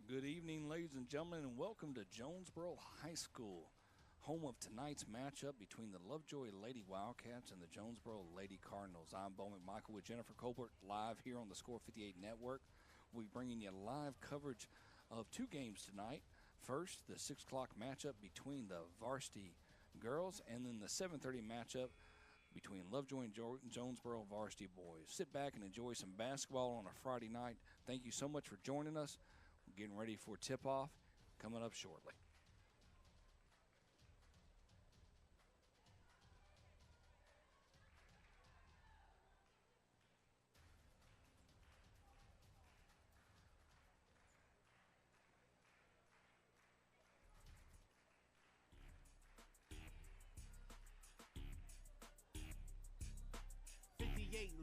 Good evening, ladies and gentlemen, and welcome to Jonesboro High School, home of tonight's matchup between the Lovejoy Lady Wildcats and the Jonesboro Lady Cardinals. I'm Bo McMichael with Jennifer Colbert live here on the Score 58 Network. We'll be bringing you live coverage of two games tonight. First, the 6 o'clock matchup between the Varsity Girls, and then the 7:30 matchup between Lovejoy and Jonesboro Varsity Boys. Sit back and enjoy some basketball on a Friday night. Thank you so much for joining us. We're getting ready for tip-off coming up shortly.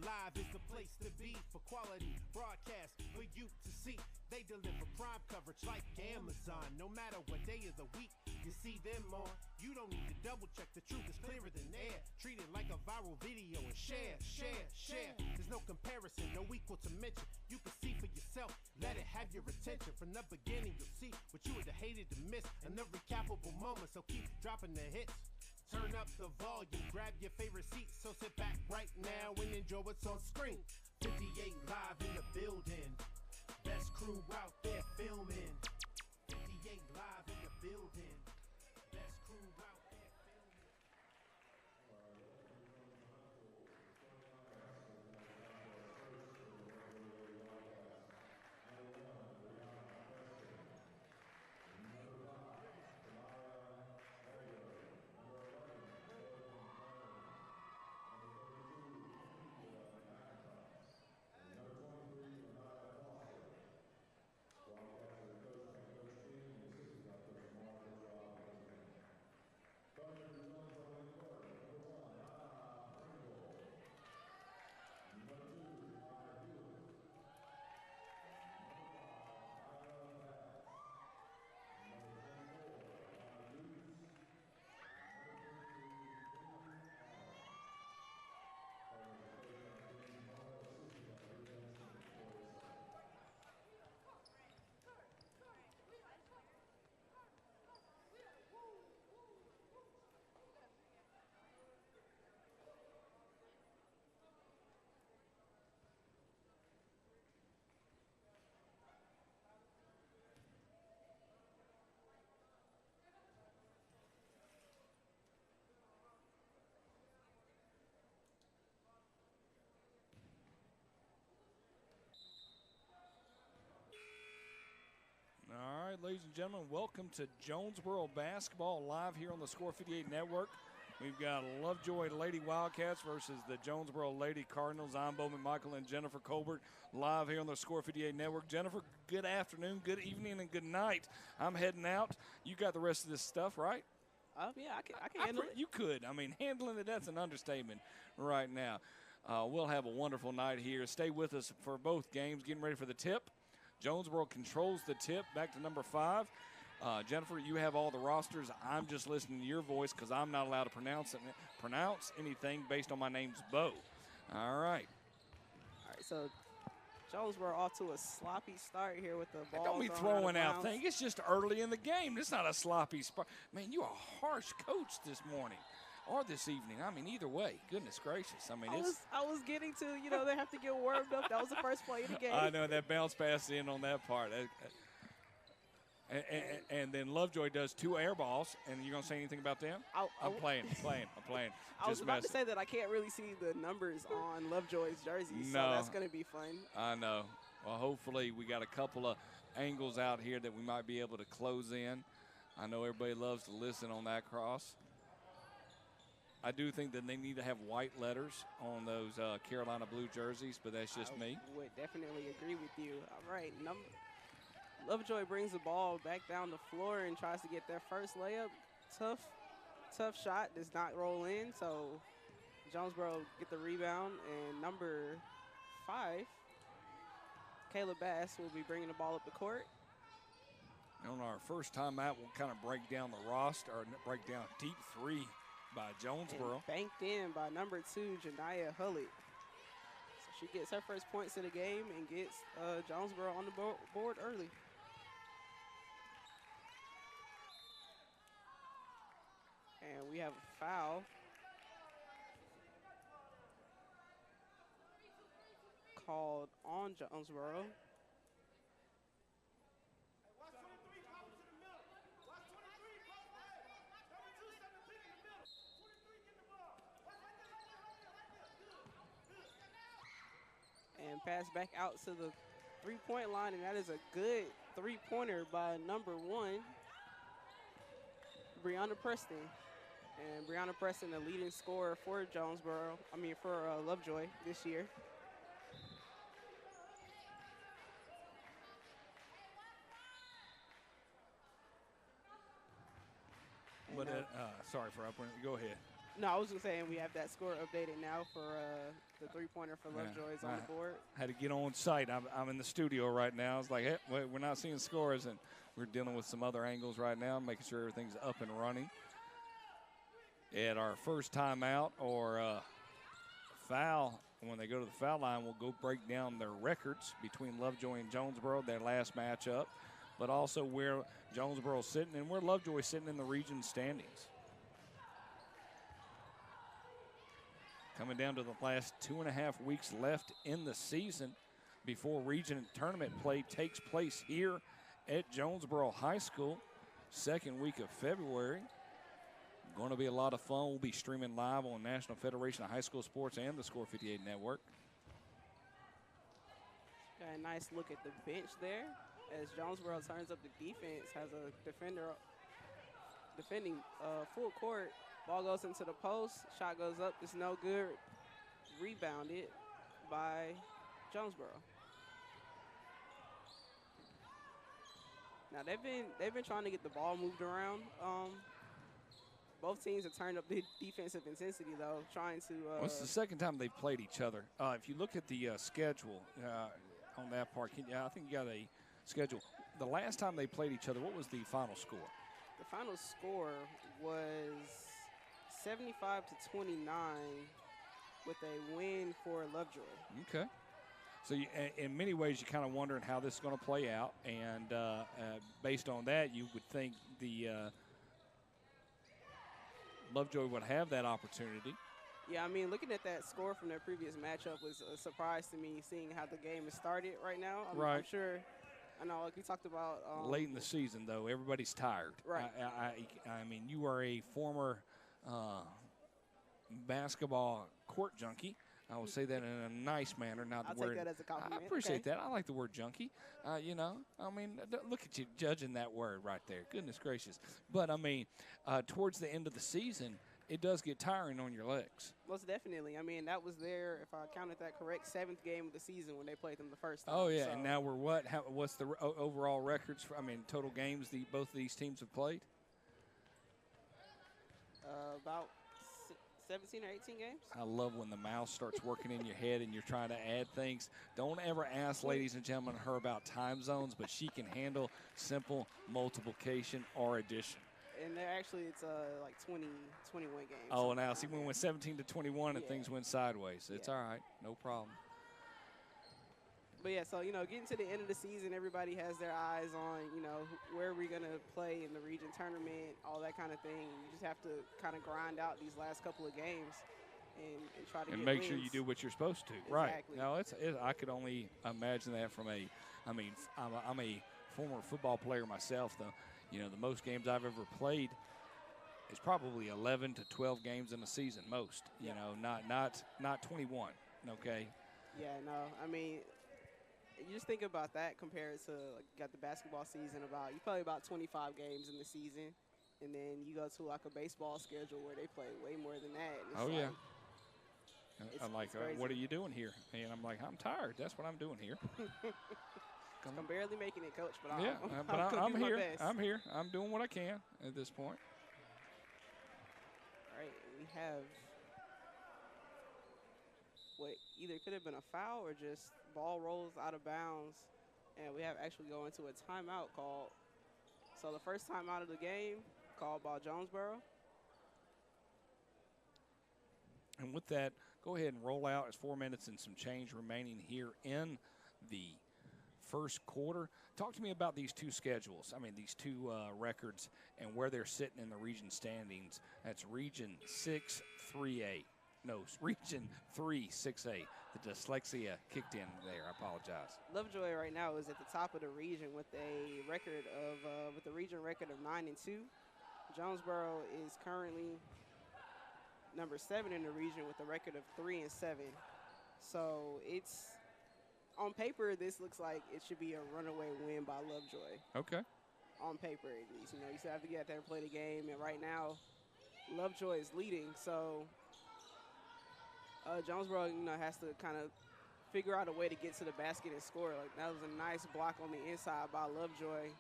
Live is the place to be for quality broadcast for you to see. They deliver prime coverage like Amazon. No matter what day of the week you see them on, you don't need to double check. The truth is clearer than air. Treat it like a viral video and share. There's no comparison, no equal to mention. You can see for yourself, let it have your attention. From the beginning you'll see what you would have hated to miss. And the recapable moment, so keep dropping the hits. Turn up the volume, grab your favorite seat, so sit back right now and enjoy what's on screen. 58 live in the building, best crew out there filming. 58 live in the building, best crew out there filming. All right, ladies and gentlemen, welcome to Jonesboro Basketball live here on the Score 58 Network. We've got Lovejoy Lady Wildcats versus the Jonesboro Lady Cardinals. I'm Bo McMichael and Jennifer Colbert live here on the Score 58 Network. Jennifer, good afternoon, good evening, and good night. I'm heading out. You got the rest of this stuff, right? Yeah, I can handle it. You could. I mean, handling it, that's an understatement right now. We'll have a wonderful night here. Stay with us for both games, getting ready for the tip. Jonesboro controls the tip back to number 5. Jennifer, you have all the rosters. I'm just listening to your voice because I'm not allowed to pronounce anything based on my name's Bo. All right. All right, so Jonesboro off to a sloppy start here with the ball. Don't be throwing out things. It's just early in the game. It's not a sloppy spot. Man, you're a harsh coach this morning. Or this evening. I mean, either way. Goodness gracious. I mean, I was getting to, they have to get warmed up. That was the first play of the game. I know that bounce pass in on that part. And then Lovejoy does 2 air balls, and you're going to say anything about them? I'm playing. I was about to say that I can't really see the numbers on Lovejoy's jersey, so that's going to be fun. I know. Well, hopefully we got a couple of angles out here that we might be able to close in. I know everybody loves to listen on that cross. I do think that they need to have white letters on those Carolina blue jerseys, but that's just me. I would definitely agree with you. All right, Lovejoy brings the ball back down the floor and tries to get their first layup. Tough shot, does not roll in, so Jonesboro get the rebound, and number 5, Caleb Bass, will be bringing the ball up the court. On our first time out, we'll kind of break down the roster, or break down a deep 3 by Jonesboro. And banked in by number 2, Janiah Hullett. So she gets her first points of the game and gets Jonesboro on the board early. And we have a foul called on Jonesboro. And pass back out to the three-point line, and that is a good three-pointer by number 1, Brianna Preston. And Brianna Preston, the leading scorer for Lovejoy this year. But sorry for up. Go ahead. No, I was just saying we have that score updated now for the three-pointer for Lovejoy is on the board. Had to get on site. I'm in the studio right now. It's like, hey, we're not seeing scores, and we're dealing with some other angles right now, making sure everything's up and running. At our first timeout or foul, when they go to the foul line, we'll go break down their records between Lovejoy and Jonesboro, their last matchup, but also where Jonesboro's sitting and where Lovejoy's sitting in the region standings. Coming down to the last 2.5 weeks left in the season before region tournament play takes place here at Jonesboro High School, second week of February. Going to be a lot of fun. We'll be streaming live on National Federation of High School Sports and the Score 58 Network. Got a nice look at the bench there as Jonesboro turns up the defense, has a defender defending full court. Ball goes into the post, shot goes up, it's no good. Rebounded by Jonesboro. Now they've been trying to get the ball moved around. Both teams have turned up the defensive intensity though, trying to. Well, it's the second time they've played each other. If you look at the schedule on that part, I think you got a schedule. The last time they played each other, what was the final score? The final score was 75-29 with a win for Lovejoy. Okay. So in many ways, you're kind of wondering how this is going to play out. And based on that, you would think the Lovejoy would have that opportunity. Yeah, I mean, looking at that score from their previous matchup was a surprise to me, seeing how the game has started right now. I'm sure. I know, like we talked about. Late in the season, though, everybody's tired. Right. I mean, you are a former basketball court junkie. I will say that in a nice manner. Not I'll take that as a compliment. I appreciate that. I like the word junkie. You know, I mean, look at you judging that word right there. Goodness gracious. But, I mean, towards the end of the season, it does get tiring on your legs. Most definitely. I mean, that was their, if I counted that correct, 7th game of the season when they played them the first time. Oh, yeah. So. And now we're what? What's the overall records? Total games both of these teams have played? About 17 or 18 games. I love when the mouse starts working in your head and you're trying to add things. Don't ever ask, ladies and gentlemen, her about time zones, but she can handle simple multiplication or addition. And they're actually, it's like 20, 21 games. Oh, now see, we went 17 to 21 and things went sideways. It's all right. No problem. But, yeah, so, getting to the end of the season, everybody has their eyes on, where we're going to play in the region tournament, all that kind of thing. You just have to kind of grind out these last couple of games and try to get make wins. Sure you do what you're supposed to. Exactly. Right. No, I could only imagine that from I'm a former football player myself, though. The most games I've ever played is probably 11 to 12 games in a season, most. Yeah. Not 21, okay? Yeah, no, I mean – you just think about that compared to you got the basketball season you play about 25 games in the season, and then you go to like a baseball schedule where they play way more than that. I'm like, what are you doing here? And I'm like, I'm tired. That's what I'm doing here. I'm barely making it, Coach, but I'm here. My best. I'm here. I'm doing what I can at this point. All right, we have what either could have been a foul or just ball rolls out of bounds, and we have actually going to a timeout called. So the first timeout of the game called by Jonesboro. And with that, go ahead and roll out. It's 4 minutes and some change remaining here in the first quarter. Talk to me about these two schedules. I mean, these two records and where they're sitting in the region standings. That's Region 6, 3A. No, Region 3, 6A. The dyslexia kicked in there. I apologize. Lovejoy right now is at the top of the region with a region record of 9-2. Jonesboro is currently number 7 in the region with a record of 3-7. So it's on paper, this looks like it should be a runaway win by Lovejoy. Okay. On paper, at least. You know, you still have to get out there and play the game. And right now, Lovejoy is leading. So Jonesboro, you know, has to kind of figure out a way to get to the basket and score. Like, that was a nice block on the inside by Lovejoy.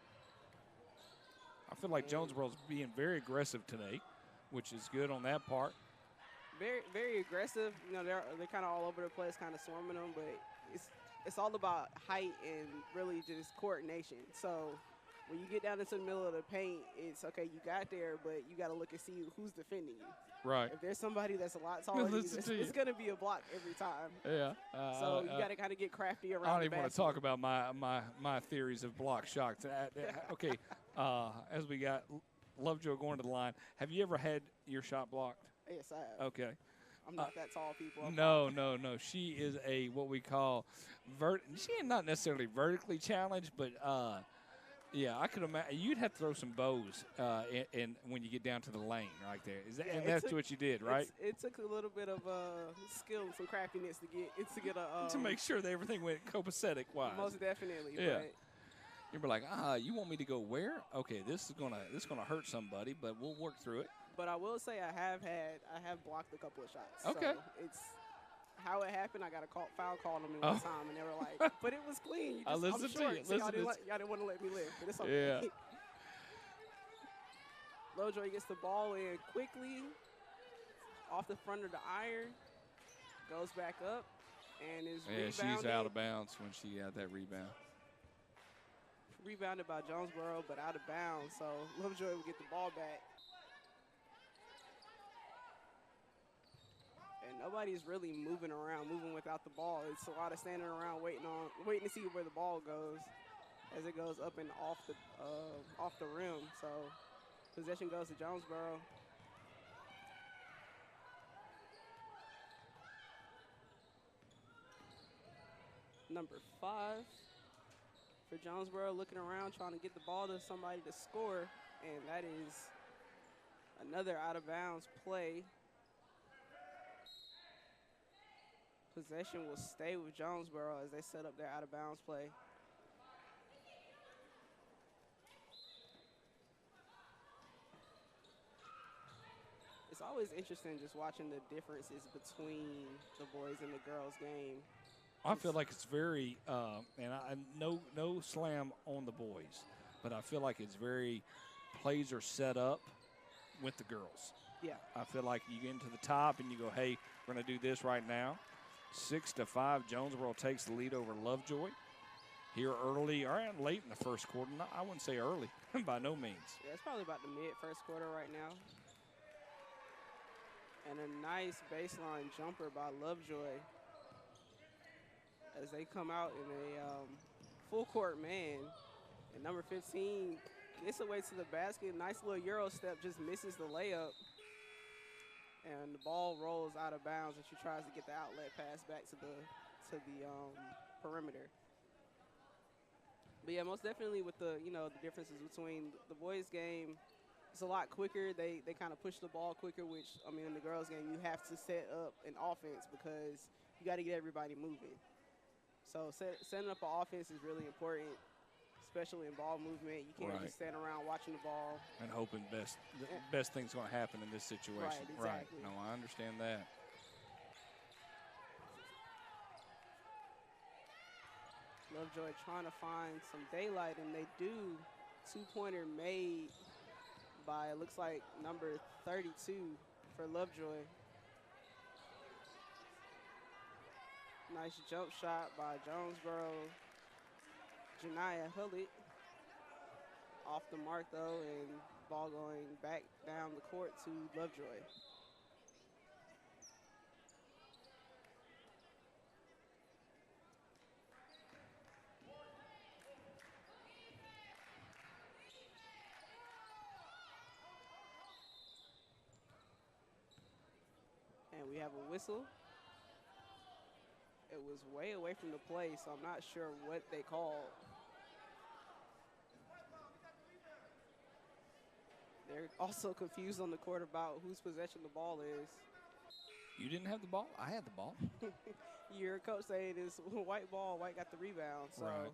I feel like Jonesboro's being very aggressive today, which is good on that part. Very, very aggressive. You know, they're kind of all over the place, kind of swarming them, but it's all about height and really just coordination. So when you get down into the middle of the paint, it's okay, you got there, but you got to look and see who's defending you. Right. If there's somebody that's a lot taller than you, it's going to be a block every time. Yeah. So you got to kind of get crafty around the I don't even basket. want to talk about my theories of block shots. Okay, as we got Lovejoy going to the line, have you ever had your shot blocked? Yes, I have. Okay. I'm not that tall, people. No. She is a what we call she ain't not necessarily vertically challenged, but yeah, I could imagine you'd have to throw some bows in when you get down to the lane right there. And that's what you did, right? It took a little bit of skill and some craftiness to get a to make sure that everything went copacetic wise. Most definitely. Yeah. But you'd be like, you want me to go where? Okay, this is gonna hurt somebody, but we'll work through it. But I will say I have blocked a couple of shots. Okay. So it's how it happened. I got a foul call on me one time, and they were like, "But it was clean." I listened to you. So y'all didn't want to let me live, but it's okay. Yeah. Lovejoy gets the ball in quickly off the front of the iron, goes back up, and is rebounded. She's out of bounds when she had that rebound. Rebounded by Jonesboro, but out of bounds. So Lovejoy will get the ball back. And nobody's really moving without the ball. It's a lot of standing around waiting to see where the ball goes as it goes up and off the rim. So possession goes to Jonesboro. Number 5 for Jonesboro, looking around, trying to get the ball to somebody to score, and that is another out-of-bounds play. Possession will stay with Jonesboro as they set up their out-of-bounds play. It's always interesting just watching the differences between the boys and the girls game. I feel like it's very, and I no slam on the boys, but I feel like it's very plays are set up with the girls. Yeah. I feel like you get into the top and you go, hey, we're going to do this right now. 6-5, Jonesboro takes the lead over Lovejoy here early or late in the first quarter. No, I wouldn't say early, by no means. Yeah, it's probably about the mid-first quarter right now. And a nice baseline jumper by Lovejoy as they come out in a full-court man. And number 15 gets away to the basket. Nice little Euro step, just misses the layup. And the ball rolls out of bounds and she tries to get the outlet pass back to the perimeter. But yeah, most definitely with the the differences between the boys' game, it's a lot quicker. They kind of push the ball quicker, which I mean in the girls' game you have to set up an offense because you got to get everybody moving. So setting up an offense is really important, especially in ball movement. You can't just stand around watching the ball. And hoping the best thing's going to happen in this situation. Right, exactly. No, I understand that. Lovejoy trying to find some daylight, and they do. Two-pointer made by, it looks like, number 32 for Lovejoy. Nice jump shot by Jonesboro. Janiyah Hullett. Off the mark, though, and ball going back down the court to Lovejoy. And we have a whistle. It was way away from the play, so I'm not sure what they called. They're also confused on the court about whose possession the ball is. You didn't have the ball? I had the ball. Your coach saying it's white ball, white got the rebound. So. Right.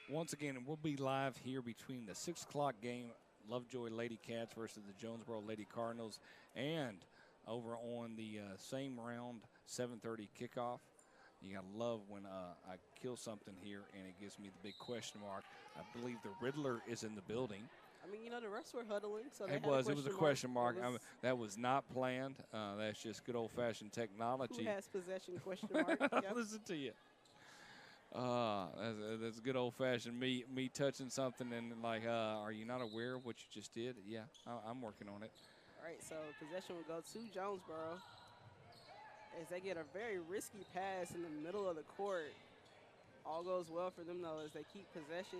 Once again, we'll be live here between the 6 o'clock game, Lovejoy Lady Cats versus the Jonesboro Lady Cardinals, and over on the same round, 7:30 kickoff. You got to love when I kill something here and it gives me the big question mark. I believe the Riddler is in the building. I mean, the refs were huddling, so it was a question mark. That was not planned. That's just good old-fashioned technology. Who has possession? Question mark. Yep. Listen to you. That's good old-fashioned me touching something and like, are you not aware of what you just did? Yeah, I'm working on it. All right, so possession will go to Jonesboro as they get a very risky pass in the middle of the court. All goes well for them, though, as they keep possession.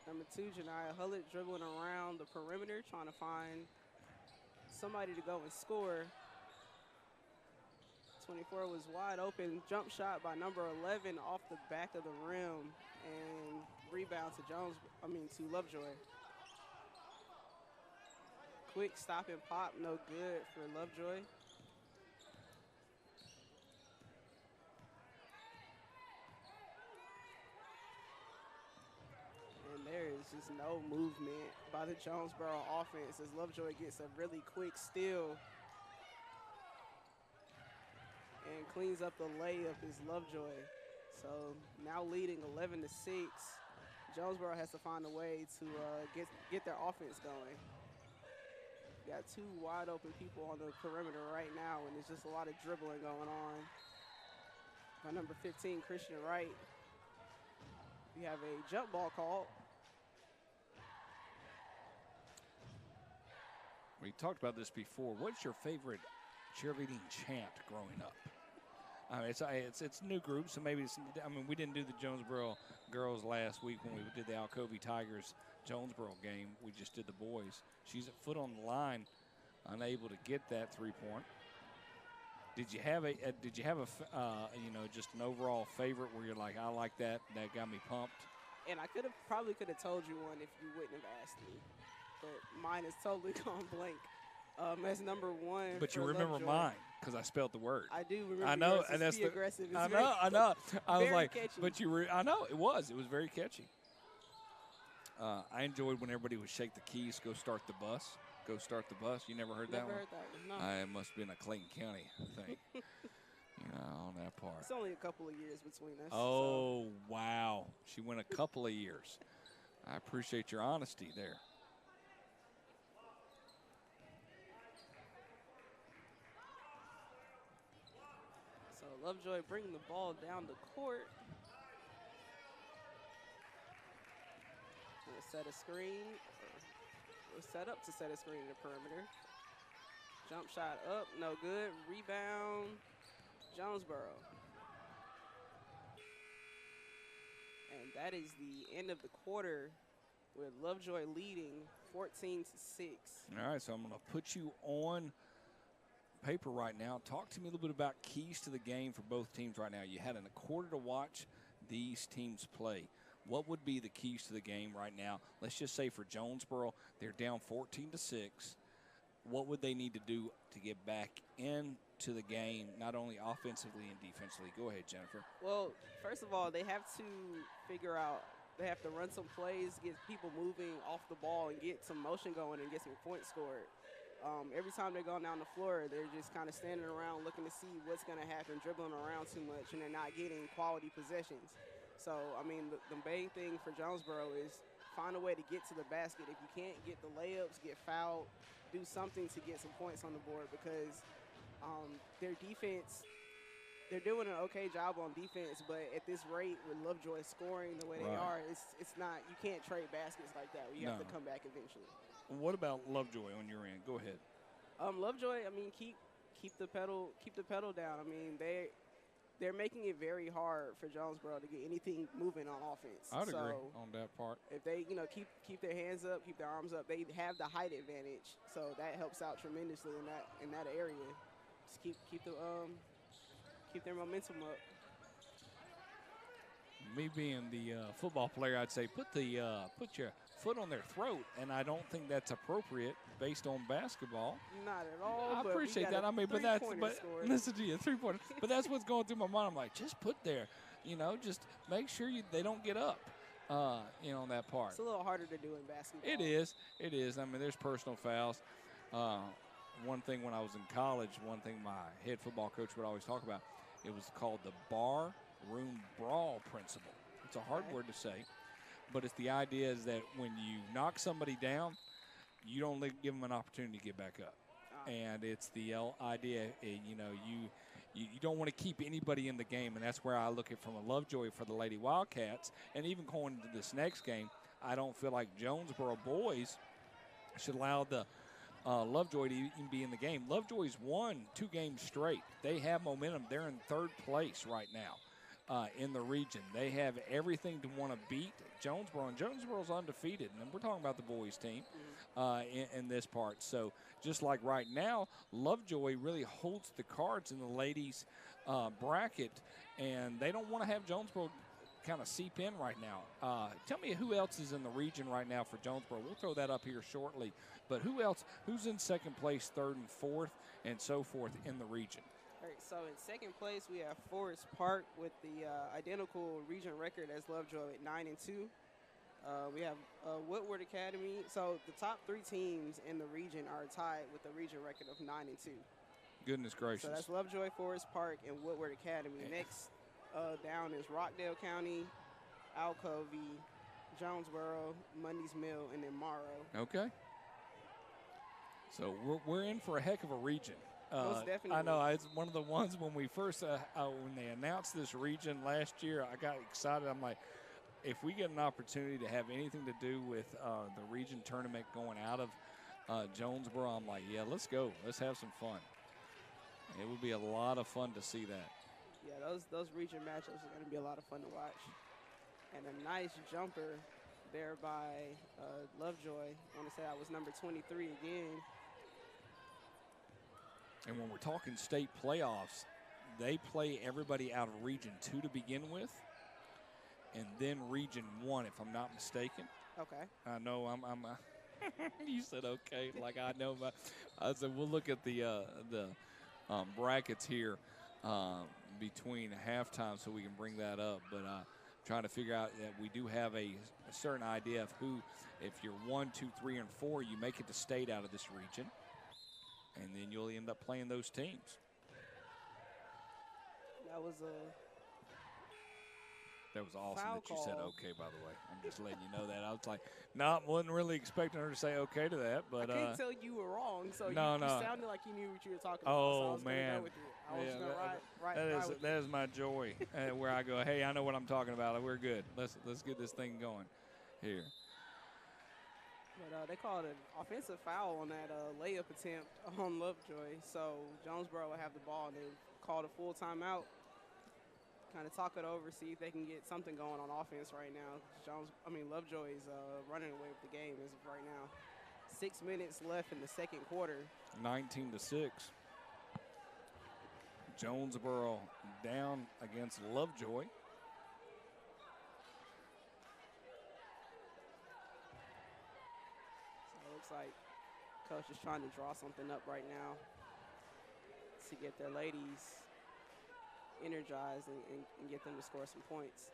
Number 2, Janiyah Hullett dribbling around the perimeter, trying to find somebody to go and score. 24 was wide open. Jump shot by number 11 off the back of the rim, and rebound to Lovejoy. Quick stop and pop, no good for Lovejoy. There is just no movement by the Jonesboro offense as Lovejoy gets a really quick steal and cleans up the layup is Lovejoy. So now leading 11-6. Jonesboro has to find a way to get their offense going. Got 2 wide open people on the perimeter right now, and there's just a lot of dribbling going on. By number 15, Christian Wright. We have a jump ball called. We talked about this before. What's your favorite cheerleading chant growing up? It's new groups, so maybe it's. I mean, we didn't do the Jonesboro girls last week when we did the Alcovey Tigers Jonesboro game. We just did the boys. She's a foot on the line, unable to get that 3-point. Did you have just an overall favorite where you're like, I like that? That got me pumped. And I probably could have told you one if you wouldn't have asked me. But mine is totally gone blank. As number 1. But you remember Lovejoy. Mine because I spelled the word. I do remember. I know, yours. and that's aggressive. It's I know. I was like, catchy. but I know it was very catchy. I enjoyed when everybody would shake the keys, go start the bus. Go start the bus. You never heard that one? Never heard that one. No. It must have been a Clayton County thing. On that part. It's only a couple of years between us. Oh, so. Wow. She went a couple of years. I appreciate your honesty there. So Lovejoy bringing the ball down the court. We'll set a screen. We're set up to set a screen in the perimeter. Jump shot up, no good. Rebound, Jonesboro. And that is the end of the quarter with Lovejoy leading 14-6. All right, so I'm going to put you on paper right now. Talk to me a little bit about keys to the game for both teams right now. You had a quarter to watch these teams play. What would be the keys to the game right now? Let's just say for Jonesboro, they're down 14-6. What would they need to do to get back into the game, not only offensively and defensively? Go ahead, Jennifer. Well, first of all, they have to figure out, they have to run some plays, get people moving off the ball, and get some motion going and get some points scored. Every time they're going down the floor, they're just kind of standing around looking to see what's going to happen, dribbling around too much, and they're not getting quality possessions. So, I mean, the main thing for Jonesboro is find a way to get to the basket. If you can't get the layups, get fouled, do something to get some points on the board because their defense, they're doing an okay job on defense, but at this rate with Lovejoy scoring the way they are, it's not, you can't trade baskets like that. You have to come back eventually. What about Lovejoy on your end? Go ahead. Lovejoy, I mean, keep the pedal down. I mean, they're making it very hard for Jonesboro to get anything moving on offense. I'd agree So on that part. if they, keep their hands up, keep their arms up, they have the height advantage. So that helps out tremendously in that area. Just keep their momentum up. Me being the football player, I'd say put your foot on their throat, and I don't think that's appropriate based on basketball. Not at all. I appreciate that. I mean, but listen to you, 3-pointer. But that's what's going through my mind. I'm like, just put there, just make sure they don't get up, on that part. It's a little harder to do in basketball. It is. I mean, there's personal fouls. One thing when I was in college, one thing my head football coach would always talk about, it was called the bar room brawl principle. It's a hard word to say, but it's the idea is that when you knock somebody down, you don't give them an opportunity to get back up. And it's the idea, you don't want to keep anybody in the game, and that's where I look at from a Lovejoy for the Lady Wildcats. And even going into this next game, I don't feel like Jonesboro boys should allow the Lovejoy to even be in the game. Lovejoy's won 2 games straight. They have momentum. They're in 3rd place right now in the region. They have everything to want to beat Jonesboro, and Jonesboro's undefeated. And we're talking about the boys team in this part. So just like right now, Lovejoy really holds the cards in the ladies' bracket, and they don't want to have Jonesboro kind of seep in right now. Tell me who else is in the region right now for Jonesboro. We'll throw that up here shortly. But who's in 2nd place, 3rd and 4th, and so forth in the region? All right, so in 2nd place, we have Forest Park with the identical region record as Lovejoy at 9-2. We have Woodward Academy. So the top 3 teams in the region are tied with the region record of 9-2. Goodness gracious. So that's Lovejoy, Forest Park, and Woodward Academy. Next down is Rockdale County, Alcovey, Jonesboro, Mundy's Mill, and then Morrow. Okay. So we're in for a heck of a region. Most definitely. I know. It's one of the ones when we first, when they announced this region last year, I got excited. I'm like, if we get an opportunity to have anything to do with the region tournament going out of Jonesboro, I'm like, yeah, let's go. Let's have some fun. It would be a lot of fun to see that. Yeah, those region matchups are going to be a lot of fun to watch. And a nice jumper there by Lovejoy. I want to say I was number 23 again. And when we're talking state playoffs, they play everybody out of Region 2 to begin with, and then Region 1, if I'm not mistaken. Okay. I know I'm you said okay, like I know. I said we'll look at the brackets here between halftime so we can bring that up. But trying to figure out that we do have a certain idea of who, if you're 1, 2, 3, and 4, you make it to state out of this region. And then you'll end up playing those teams. That was awesome that you said call. okay, by the way. I'm just letting you know that. I was like, wasn't really expecting her to say okay to that. But I couldn't tell you were wrong, so you sounded like you knew what you were talking about. Oh, so I was man. Go with you. I was going to ride with that is my joy where I go, hey, I know what I'm talking about. We're good. Let's get this thing going here. But they called an offensive foul on that layup attempt on Lovejoy. So Jonesboro will have the ball, and they called a full timeout. Kind of talk it over, see if they can get something going on offense right now. Lovejoy is running away with the game as of right now. 6 minutes left in the 2nd quarter. 19-6. Jonesboro down against Lovejoy. Like coach is trying to draw something up right now to get their ladies energized and get them to score some points.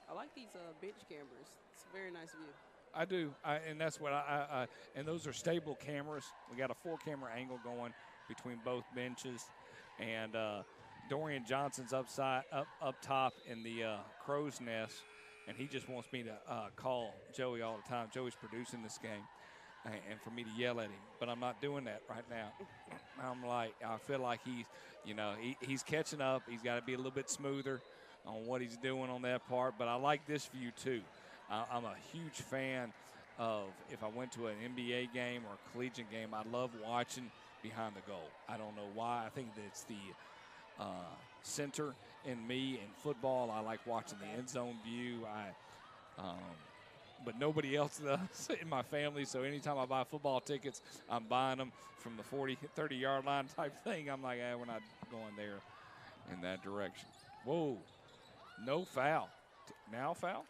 I like these bench cameras. It's a very nice view. I do, and that's what and those are stable cameras. We got a 4-camera angle going between both benches, and Dorian Johnson's up top in the crow's nest, and he just wants me to call Joey all the time. Joey's producing this game, and for me to yell at him, but I'm not doing that right now. I feel like he's catching up. He's got to be a little bit smoother on what he's doing on that part, but I like this view too. I'm a huge fan of if I went to an NBA game or a collegiate game, I love watching behind the goal. I don't know why. I think that's the center in me. In football, I like watching the end zone view. But nobody else does in my family. So anytime I buy football tickets, I'm buying them from the 40, 30-yard line type thing. I'm like, we're not going there in that direction. Whoa, no foul. Now foul?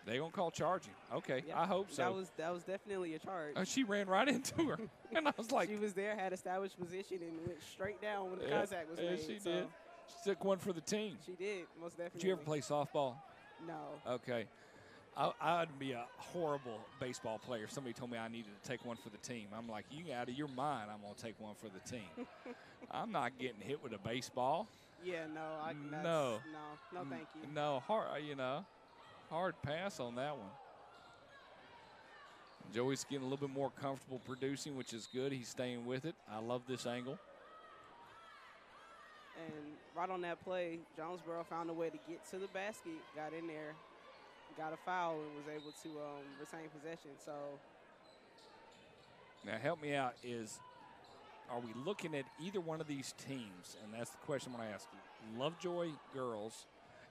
They gonna call charging. Okay, Yep. I hope so. That was definitely a charge. She ran right into her, and I was like, she was there, had established position, and went straight down when the contact was made. She did. She took one for the team. She did, most definitely. Did you ever play softball? No. Okay. I'd be a horrible baseball player if somebody told me I needed to take one for the team. I'm like, you out of your mind, I'm going to take one for the team. I'm not getting hit with a baseball. Yeah, no. No, thank you. No, hard pass on that one. Joey's getting a little bit more comfortable producing, which is good. He's staying with it. I love this angle. And right on that play, Jonesboro found a way to get to the basket, got in there, got a foul, and was able to retain possession. So now help me out. Are we looking at either one of these teams? And that's the question I'm going to ask you. Lovejoy Girls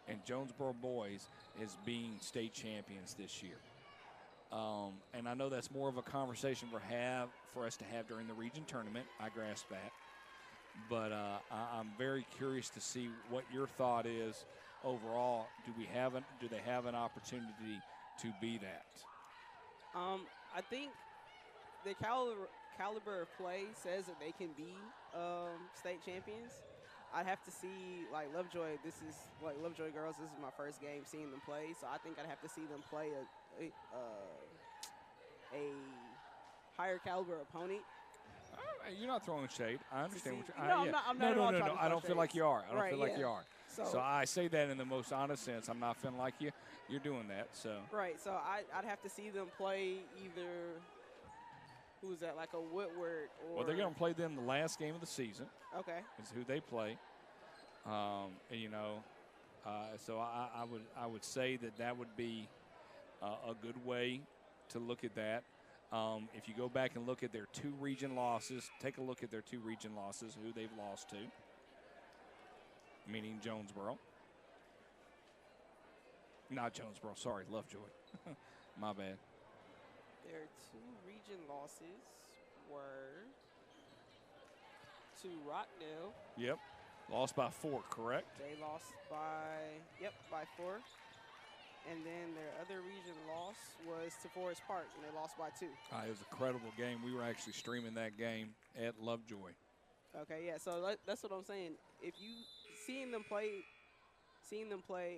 and Jonesboro Boys as being state champions this year. And I know that's more of a conversation for us to have during the region tournament. I grasp that. But I'm very curious to see what your thought is overall. Do they have an opportunity to be that? I think the caliber of play says that they can be state champions. I'd have to see, like, Lovejoy. Lovejoy Girls. This is my first game seeing them play, so I think I'd have to see them play a higher caliber opponent. You're not throwing shade. I understand what you're. No, I'm not. No. I don't feel like you are. I don't feel like you are. So I say that in the most honest sense. I'm not feeling like you're doing that. So right. So I'd have to see them play either. Who's that? Like a Woodward or. Well, they're going to play them the last game of the season. Okay. Is who they play. So I would say that would be a good way to look at that. If you go back and look at their two region losses, take a look at their two region losses, who they've lost to, meaning Jonesboro. Not Jonesboro, sorry, Lovejoy. My bad. Their two region losses were to Rockdale. Yep. Lost by 4, correct? They lost by 4. And then their other region loss was to Forest Park, and they lost by 2. It was a credible game. We were actually streaming that game at Lovejoy. Okay, yeah. So that's what I'm saying. If you seeing them play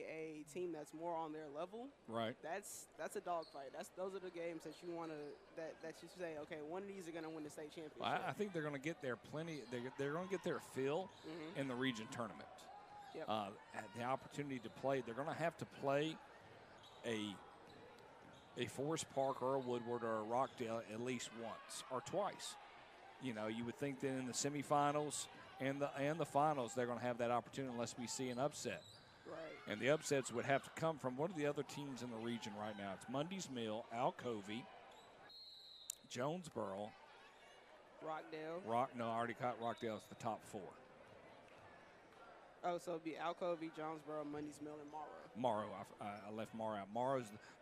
a team that's more on their level, right? That's a dogfight. Those are the games that you want to that you say, okay, one of these are going to win the state championship. Well, I think they're going to get their they're going to get their fill in the region tournament. Yep. The opportunity to play. They're going to have to play a Forest Park or a Woodward or a Rockdale at least once or twice. You would think that in the semifinals and the finals they're going to have that opportunity unless we see an upset. Right. And the upsets would have to come from one of the other teams in the region right now. It's Mundy's Mill, Alcovey, Jonesboro, Rockdale. No, I already caught Rockdale. It's the top 4. Oh, so it'd be Alcovey, Jonesboro, Mundy's Mill, and Morrow. I left Morrow out.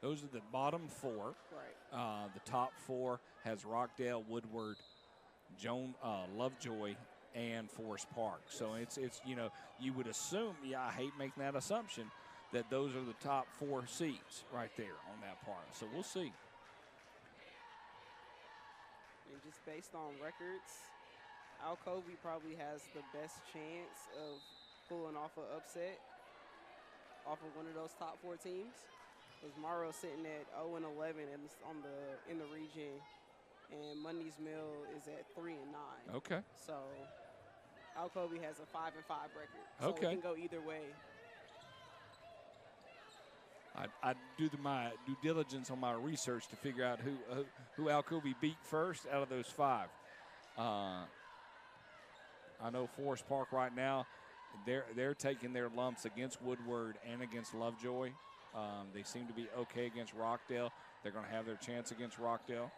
Those are the bottom 4. Right. The top 4 has Rockdale, Woodward, Lovejoy, and Forest Park. So it's you would assume, I hate making that assumption, that those are the top 4 seeds right there on that part. So we'll see. And just based on records, Alcovey probably has the best chance of pulling off an upset off of one of those top 4 teams. Because Morrow's sitting at 0-11 in the region, and Mundy's Mill is at 3-9. Okay. So Alcovey has a 5-5 record. So okay. It can go either way. I do my due diligence on my research to figure out who Alcovey beat first out of those 5. I know Forest Park right now, they're taking their lumps against Woodward and against Lovejoy. They seem to be okay against Rockdale. They're going to have their chance against Rockdale.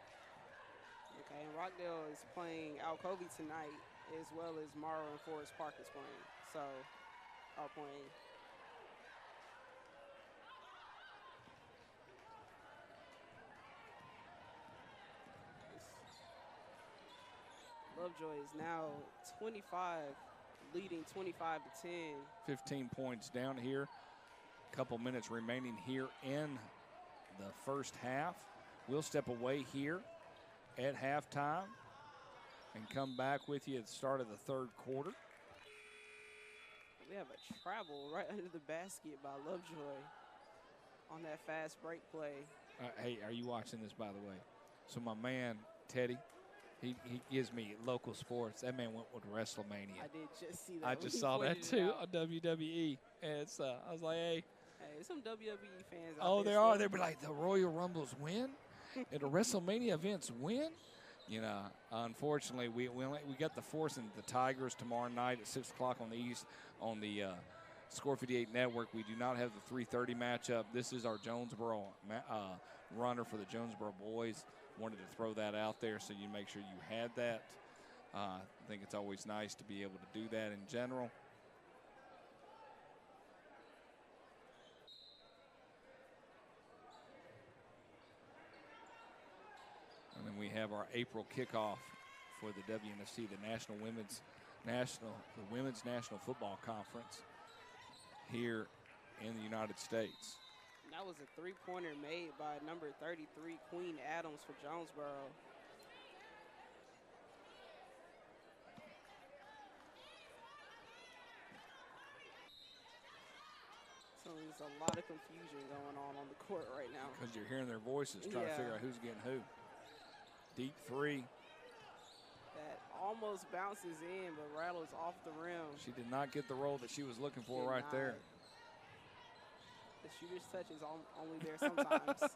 Okay, and Rockdale is playing Alcovey tonight, as well as Morrow and Forest Park is playing. So, are playing. Lovejoy is now 25, leading 25 to 10. 15 points down here. Couple minutes remaining here in the first half. We'll step away here at halftime and come back with you at the start of the third quarter. We have a travel right under the basket by Lovejoy on that fast break play. Hey, are you watching this, by the way? So my man, Teddy, he gives me local sports. That man went with WrestleMania. I did just see that. I just saw that, too, on WWE. And it's, I was like, hey. Hey, some WWE fans out Oh, there they are. still. They'll be like, the Royal Rumbles win? And the WrestleMania events win? You know, unfortunately, we got the Force and the Tigers tomorrow night at 6 o'clock on the East on the Score 58 Network. We do not have the 3:30 matchup. This is our Jonesboro runner for the Jonesboro Boys. Wanted to throw that out there so you make sure you had that. I think it's always nice to be able to do that in general. And then we have our April kickoff for the WNFC, the Women's National Football Conference here in the United States. That was a three-pointer made by number 33, Queen Adams for Jonesboro. So there's a lot of confusion going on the court right now. Because you're hearing their voices, trying to figure out who's getting who. Deep three. That almost bounces in, but rattles off the rim. She did not get the roll that she was looking for right there. The shooter's touch is only there sometimes.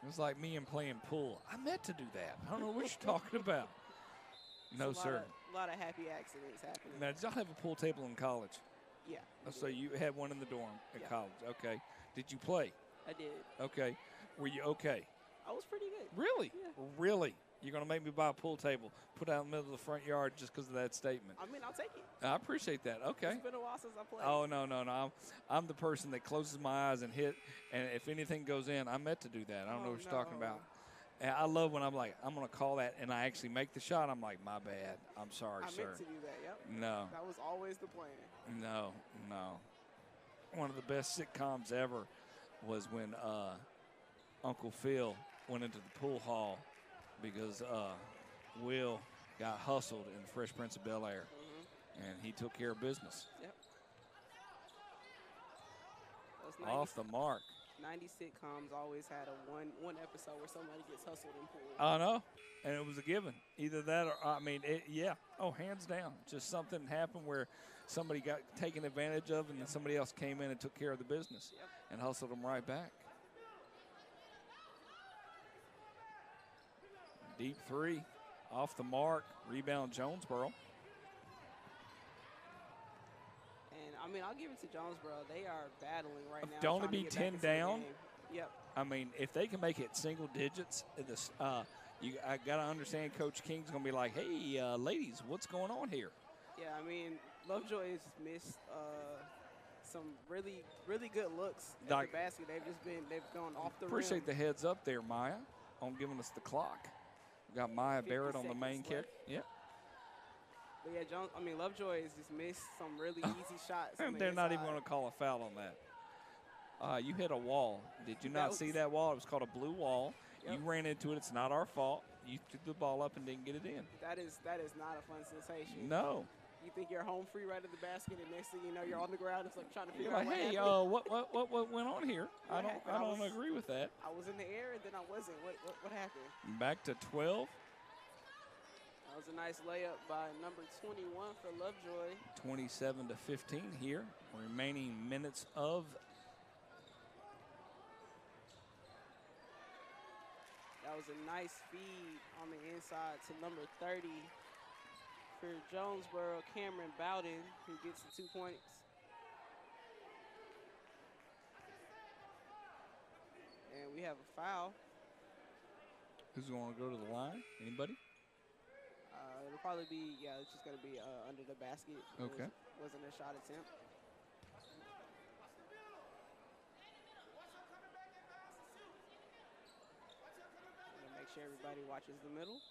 It's like me and playing pool. I meant to do that. I don't know what you're talking about. No, sir. A lot of happy accidents happening. Now, did y'all have a pool table in college? Yeah. So you had one in the dorm at college. Okay. Did you play? I did. Okay. Were you okay? I was pretty good. Really? Yeah. Really? You're going to make me buy a pool table, put it out in the middle of the front yard just because of that statement? I mean, I'll take it. I appreciate that. Okay. It's been a while since I played. Oh, no. I'm the person that closes my eyes and hit, and if anything goes in, I meant to do that. I don't know what you're talking about. And I love when I'm like, I'm going to call that, and I actually make the shot. I'm like, my bad. I'm sorry, sir. I meant to do that, yep. No. That was always the plan. No. One of the best sitcoms ever was when Uncle Phil went into the pool hall because Will got hustled in the Fresh Prince of Bel-Air, and he took care of business. Yep. Off the mark. 90 sitcoms always had one episode where somebody gets hustled in pool. I know, and it was a given. Either that or, hands down. Just something happened where somebody got taken advantage of, and then somebody else came in and took care of the business and hustled them right back. Deep three, off the mark, rebound Jonesboro. And, I mean, I'll give it to Jonesboro. They are battling right now. To only be 10 down. Yep. I mean, if they can make it single digits, I got to understand Coach King's going to be like, hey, ladies, what's going on here? Yeah, I mean, Lovejoy has missed some really, really good looks at the basket. They've gone off the rim. Appreciate the heads up there, Maya, on giving us the clock. We got Maya Barrett on the main kick. Yeah. But yeah, Lovejoy has just missed some really easy shots. They're not even going to call a foul on that. You hit a wall. Did you not see that wall? It was called a blue wall. Yep. You ran into it. It's not our fault. You took the ball up and didn't get it in. That is not a fun sensation. No. You think you're home free right at the basket, and next thing you know, you're on the ground. It's like trying to figure out what happened. What went on here? I don't agree with that. I was in the air, and then I wasn't. What happened? Back to 12. That was a nice layup by number 21 for Lovejoy. 27-15 here. Remaining minutes of. That was a nice feed on the inside to number 30 for Jonesboro, Cameron Bowden, who gets the 2 points. we have a foul. Who's going to go to the line? Anybody? It'll probably be, it's just going to be under the basket. Okay. Wasn't a shot attempt. Make sure everybody watches the middle.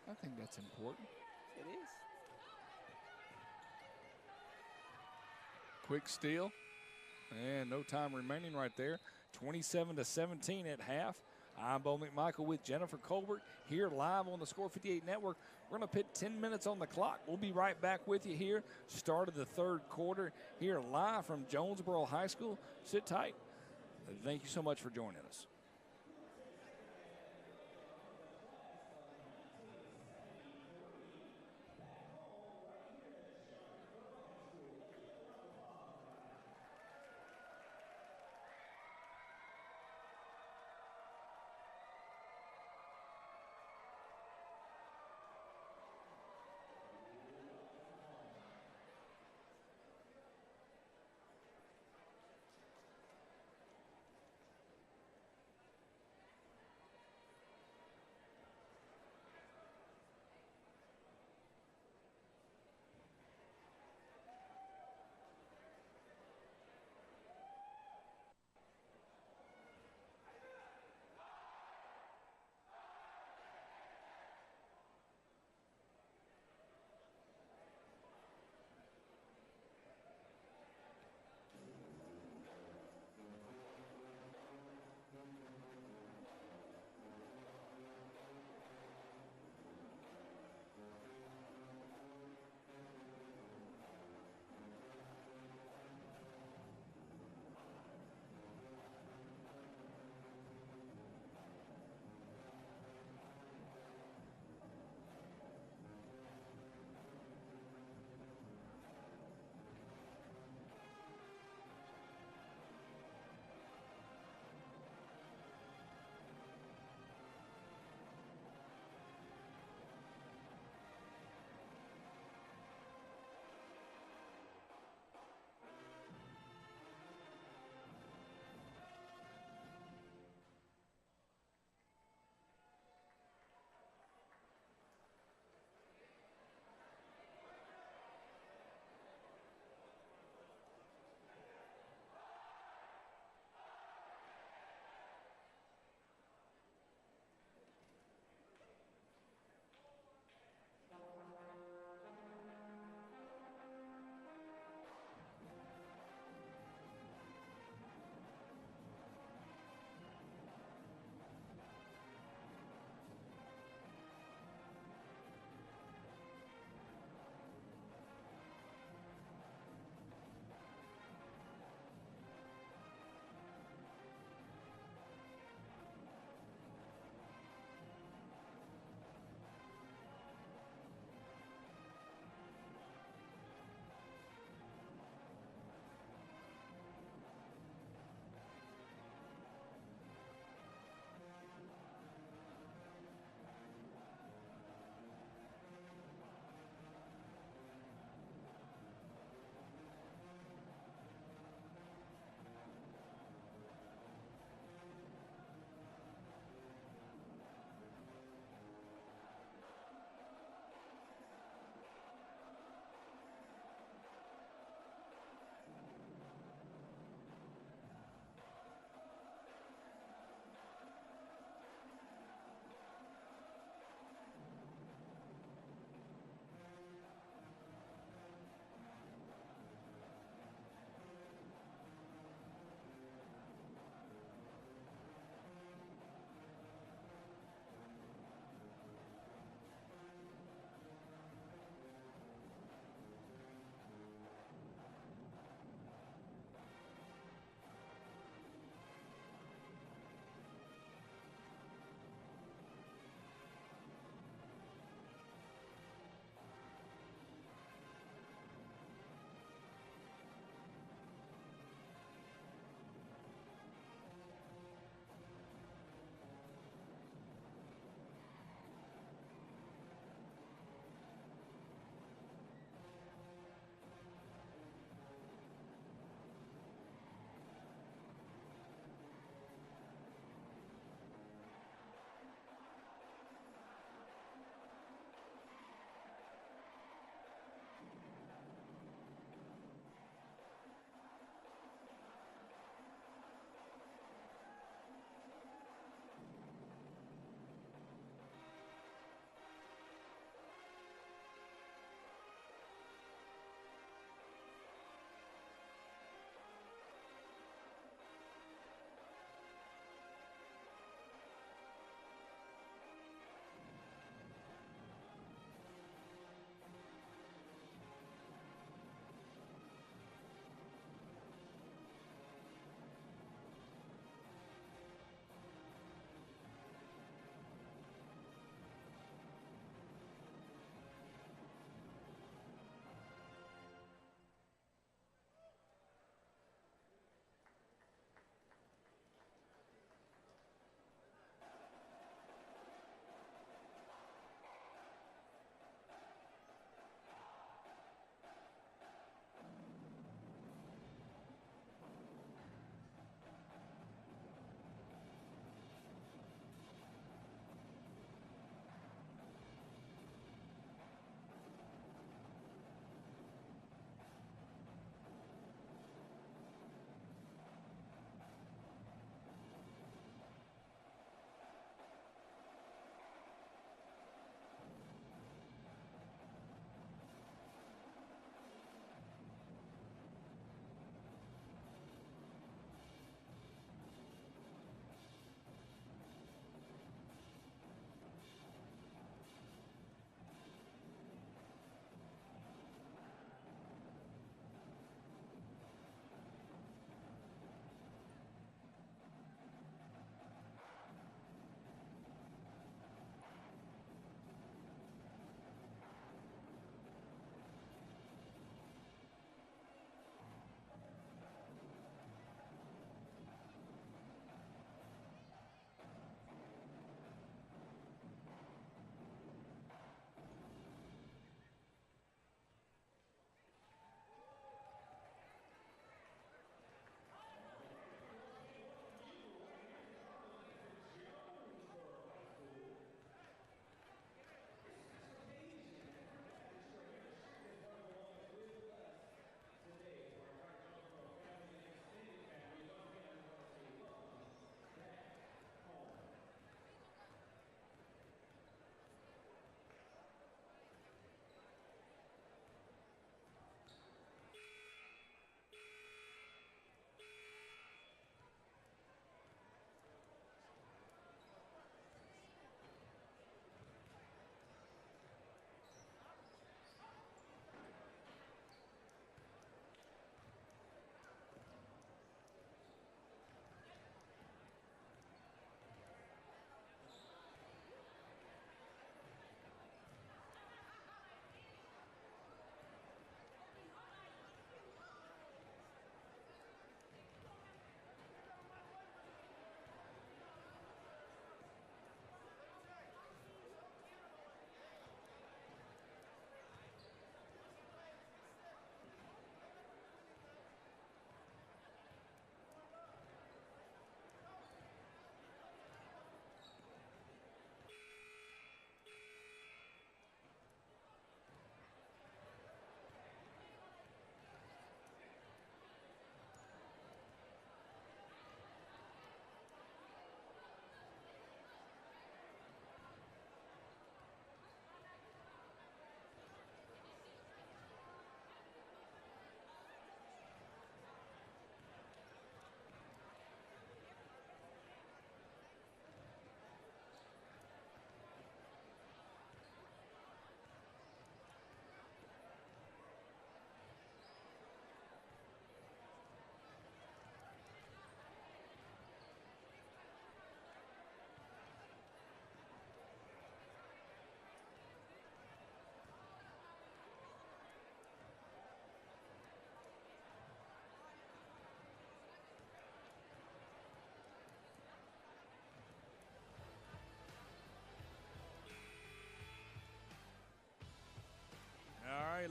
I think that's important. It is. Quick steal. And no time remaining right there. 27-17 at half. I'm Bo McMichael with Jennifer Colbert here live on the Score 58 Network. We're going to put 10 minutes on the clock. We'll be right back with you here. Start of the third quarter here live from Jonesboro High School. Sit tight. Thank you so much for joining us.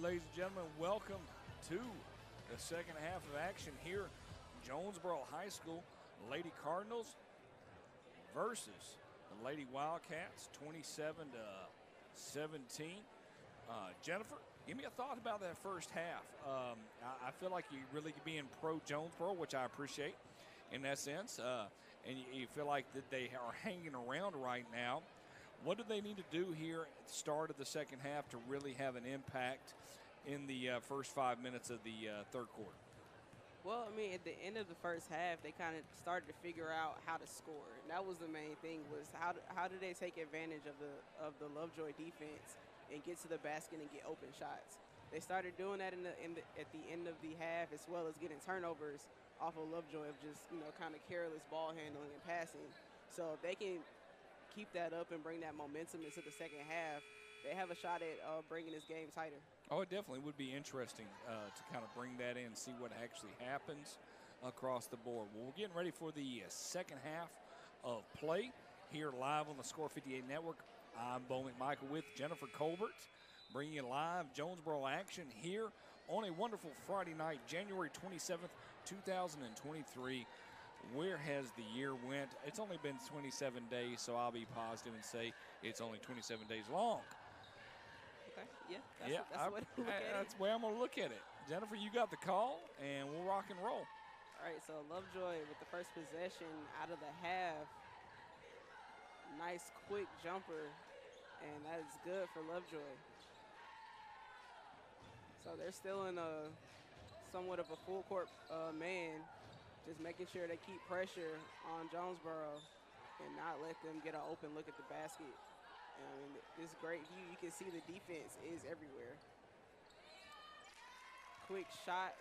right, ladies and gentlemen, welcome to the second half of action here. Jonesboro High School Lady Cardinals versus the Lady Wildcats, 27-17. Jennifer, give me a thought about that first half. I feel like you're really being pro-Jonesboro, which I appreciate in that sense. And you feel like that they are hanging around right now. What do they need to do here at the start of the second half to really have an impact in the first 5 minutes of the third quarter? Well, I mean, at the end of the first half, they kind of started to figure out how to score, and that was the main thing. Was how do they take advantage of the Lovejoy defense and get to the basket and get open shots? They started doing that at the end of the half, as well as getting turnovers off of Lovejoy of just kind of careless ball handling and passing. So if they can keep that up and bring that momentum into the second half, they have a shot at bringing this game tighter. Oh, it definitely would be interesting to kind of bring that in and see what actually happens across the board. Well, we're getting ready for the second half of play here live on the Score 58 Network. I'm Bo McMichael with Jennifer Colbert, bringing you live Jonesboro action here on a wonderful Friday night, January 27th, 2023. Where has the year went? It's only been 27 days, so I'll be positive and say it's only 27 days long. Okay, that's the way to look at it. That's the way I'm going to look at it. Jennifer, you got the call, and we'll rock and roll. All right, so Lovejoy with the first possession out of the half. Nice quick jumper, and that is good for Lovejoy. So they're still in somewhat of a full court man, just making sure they keep pressure on Jonesboro and not let them get an open look at the basket. And this great view, you can see the defense is everywhere. Quick shot,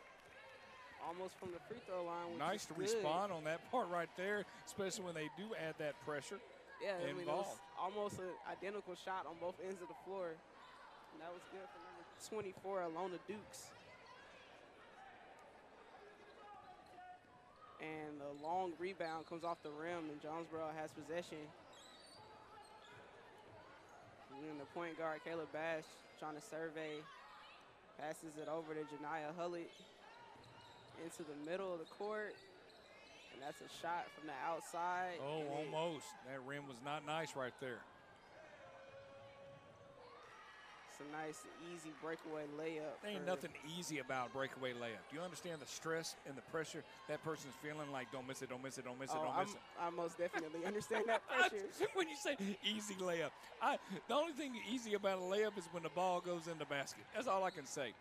almost from the free throw line. Nice to respond on that part right there, especially when they do add that pressure. Yeah, I mean, it was involved. almost an identical shot on both ends of the floor. And that was good for number 24, Alona Dukes. And the long rebound comes off the rim, and Jonesboro has possession. And the point guard, Caleb Bash, trying to survey, passes it over to Janiyah Hullett into the middle of the court. And that's a shot from the outside. Oh, almost. That rim was not nice right there. It's a nice, easy breakaway layup. There ain't nothing easy about a breakaway layup. Do you understand the stress and the pressure that person's feeling? Like, don't miss it, don't miss it, don't miss it, don't miss it. I most definitely understand that pressure. When you say easy layup, the only thing easy about a layup is when the ball goes in the basket. That's all I can say.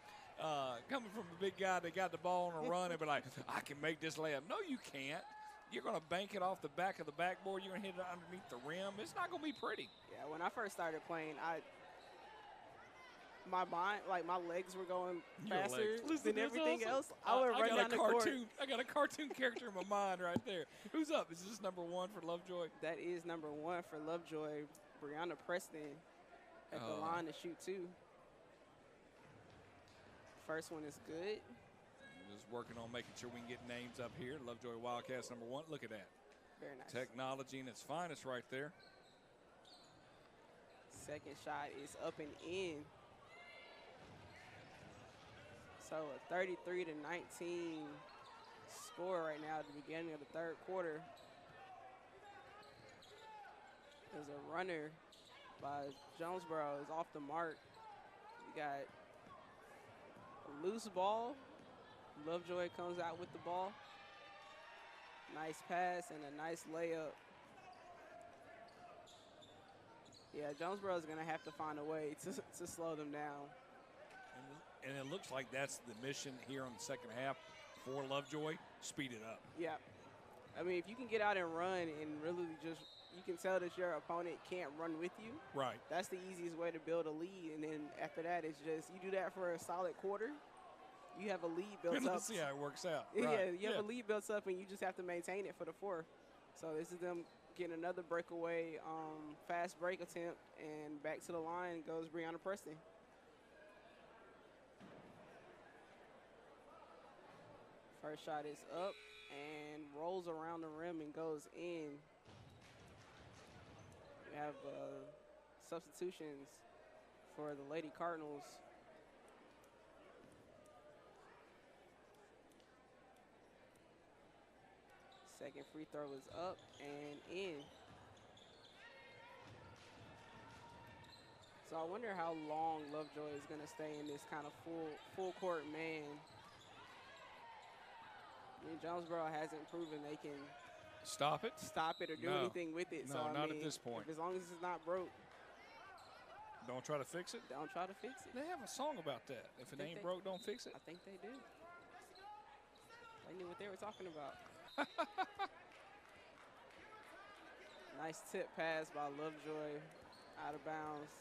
Coming from a big guy that got the ball on a run and be like, I can make this layup. No, you can't. You're going to bank it off the back of the backboard. You're going to hit it underneath the rim. It's not going to be pretty. Yeah, when I first started playing, my legs were going faster than everything else. I would run down the court. I got a cartoon character in my mind right there. Who's up? Is this number 1 for Lovejoy? That is number 1 for Lovejoy. Brianna Preston at the line to shoot 2. First one is good. Just working on making sure we can get names up here. Lovejoy Wildcats number 1. Look at that. Very nice. Technology in its finest right there. Second shot is up and in. So a 33-19 score right now at the beginning of the third quarter. There's a runner by Jonesboro is off the mark. We got a loose ball. Lovejoy comes out with the ball. Nice pass and a nice layup. Yeah, Jonesboro is going to have to find a way to slow them down. And it looks like that's the mission here on the second half for Lovejoy. Speed it up. Yeah. I mean, if you can get out and run and really just, you can tell that your opponent can't run with you. Right. That's the easiest way to build a lead. And then after that, it's just, you do that for a solid quarter, you have a lead built up. Let's see how it works out. Yeah, right. you have a lead built up, and you just have to maintain it for the fourth. So this is them getting another breakaway fast break attempt, and back to the line goes Brianna Preston. First shot is up and rolls around the rim and goes in. We have substitutions for the Lady Cardinals. Second free throw is up and in. So I wonder how long Lovejoy is going to stay in this kind of full court man. I mean, Jonesboro hasn't proven they can stop it or do anything with it. No, so, not I mean, at this point. As long as it's not broke. Don't try to fix it? Don't try to fix it. They have a song about that. If it ain't broke, don't fix it. I think they do. They knew what they were talking about. Nice tip pass by Lovejoy out of bounds.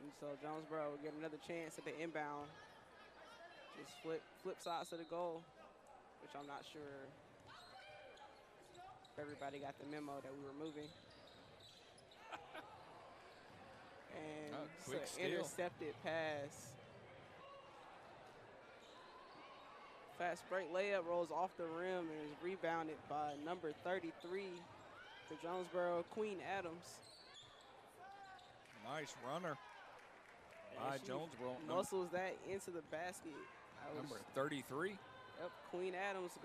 And so Jonesboro will get another chance at the inbound. Just flip sides to the goal, which I'm not sure if everybody got the memo that we were moving. And it's an intercepted pass. Fast break layup rolls off the rim and is rebounded by number 33 for Jonesboro, Queen Adams. Nice runner by Jonesboro. Muscles that into the basket. Number 33. Yep, Queen Adams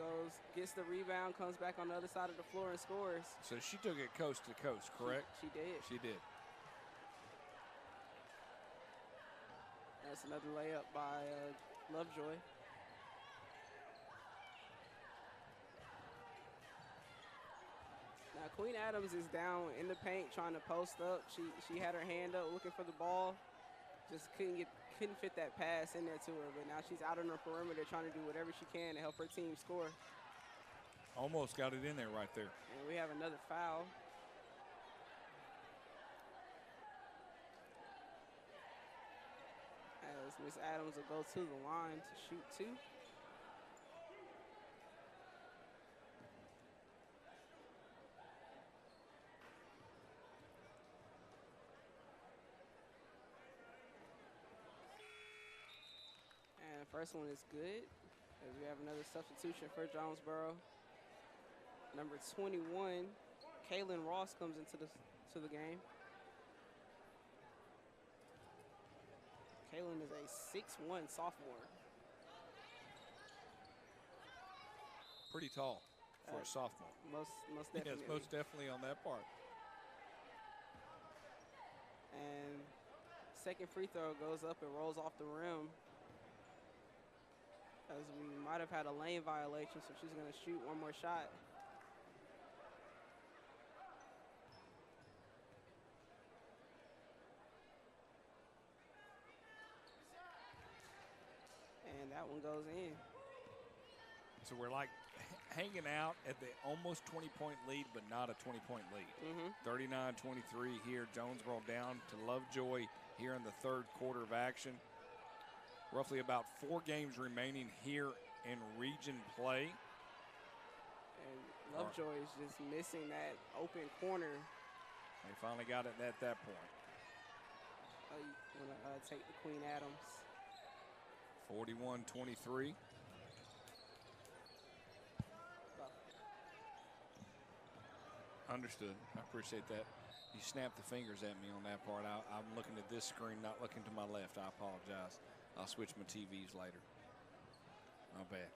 gets the rebound, comes back on the other side of the floor and scores. So she took it coast to coast, correct? She did. She did. That's another layup by Lovejoy. Now Queen Adams is down in the paint trying to post up. She had her hand up looking for the ball. Just couldn't fit that pass in there to her, but now she's out on the perimeter trying to do whatever she can to help her team score. Almost got it in there right there. And we have another foul. As Miss Adams will go to the line to shoot two. First one is good, as we have another substitution for Jonesboro. Number 21, Kaylin Ross comes into the game. Kaylin is a 6'1" sophomore. Pretty tall for a sophomore. Most definitely. Yes, most definitely on that part. And second free throw goes up and rolls off the rim. As we might have had a lane violation, so she's going to shoot one more shot. And that one goes in. So we're like hanging out at the almost 20-point lead, but not a 20-point lead. 39-23 here. Jonesboro down to Lovejoy here in the third quarter of action. Roughly about 4 games remaining here in region play. And Lovejoy is just missing that open corner. They finally got it at that point. You want to take the Queen Adams. 41-23. Understood. I appreciate that. You snapped the fingers at me on that part. I'm looking at this screen, not looking to my left. I apologize. I'll switch my TVs later. My bad.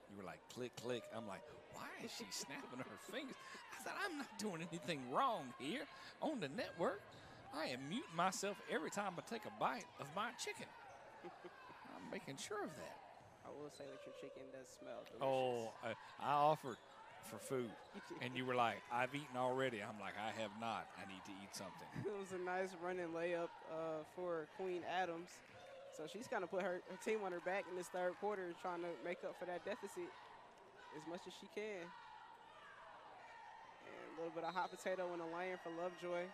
You were like, click, click. I'm like, why is she snapping her fingers? I said, I'm not doing anything wrong here on the network. I am muting myself every time I take a bite of my chicken. I'm making sure of that. I will say that your chicken does smell delicious. Oh, I offered for food, and you were like, I've eaten already. I'm like, I have not. I need to eat something. It was a nice running layup for Queen Adams. So she's kind of put her team on her back in this third quarter, trying to make up for that deficit as much as she can. And a little bit of hot potato in the lane for Lovejoy.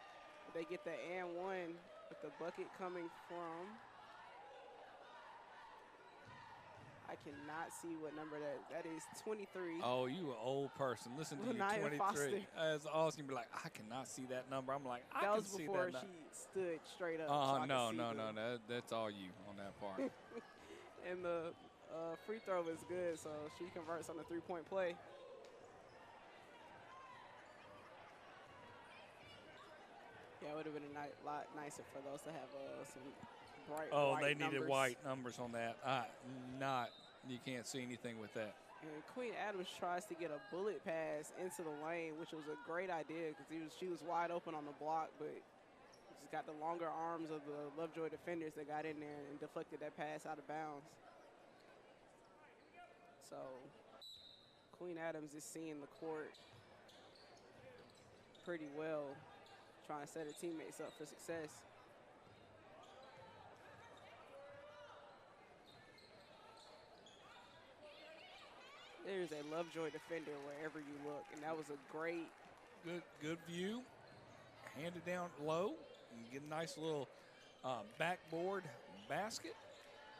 They get the and one with the bucket coming from. I cannot see what number that is. 23. Oh, you an old person. Listen to you, 23. That's awesome. You be like, I cannot see that number. I'm like, I can see that. That was before she stood straight up. No. That's all you on that part. And the free throw is good, so she converts on the three-point play. Yeah, it would have been a lot nicer for those to have some bright white they numbers. Needed white numbers on that. You can't see anything with that. And Queen Adams tries to get a bullet pass into the lane, which was a great idea because she was wide open on the block, but just got the longer arms of the Lovejoy defenders that got in there and deflected that pass out of bounds. So Queen Adams is seeing the court pretty well, trying to set her teammates up for success. There's a Lovejoy defender wherever you look, and that was a great. Good view. Hand it down low and get a nice little backboard basket.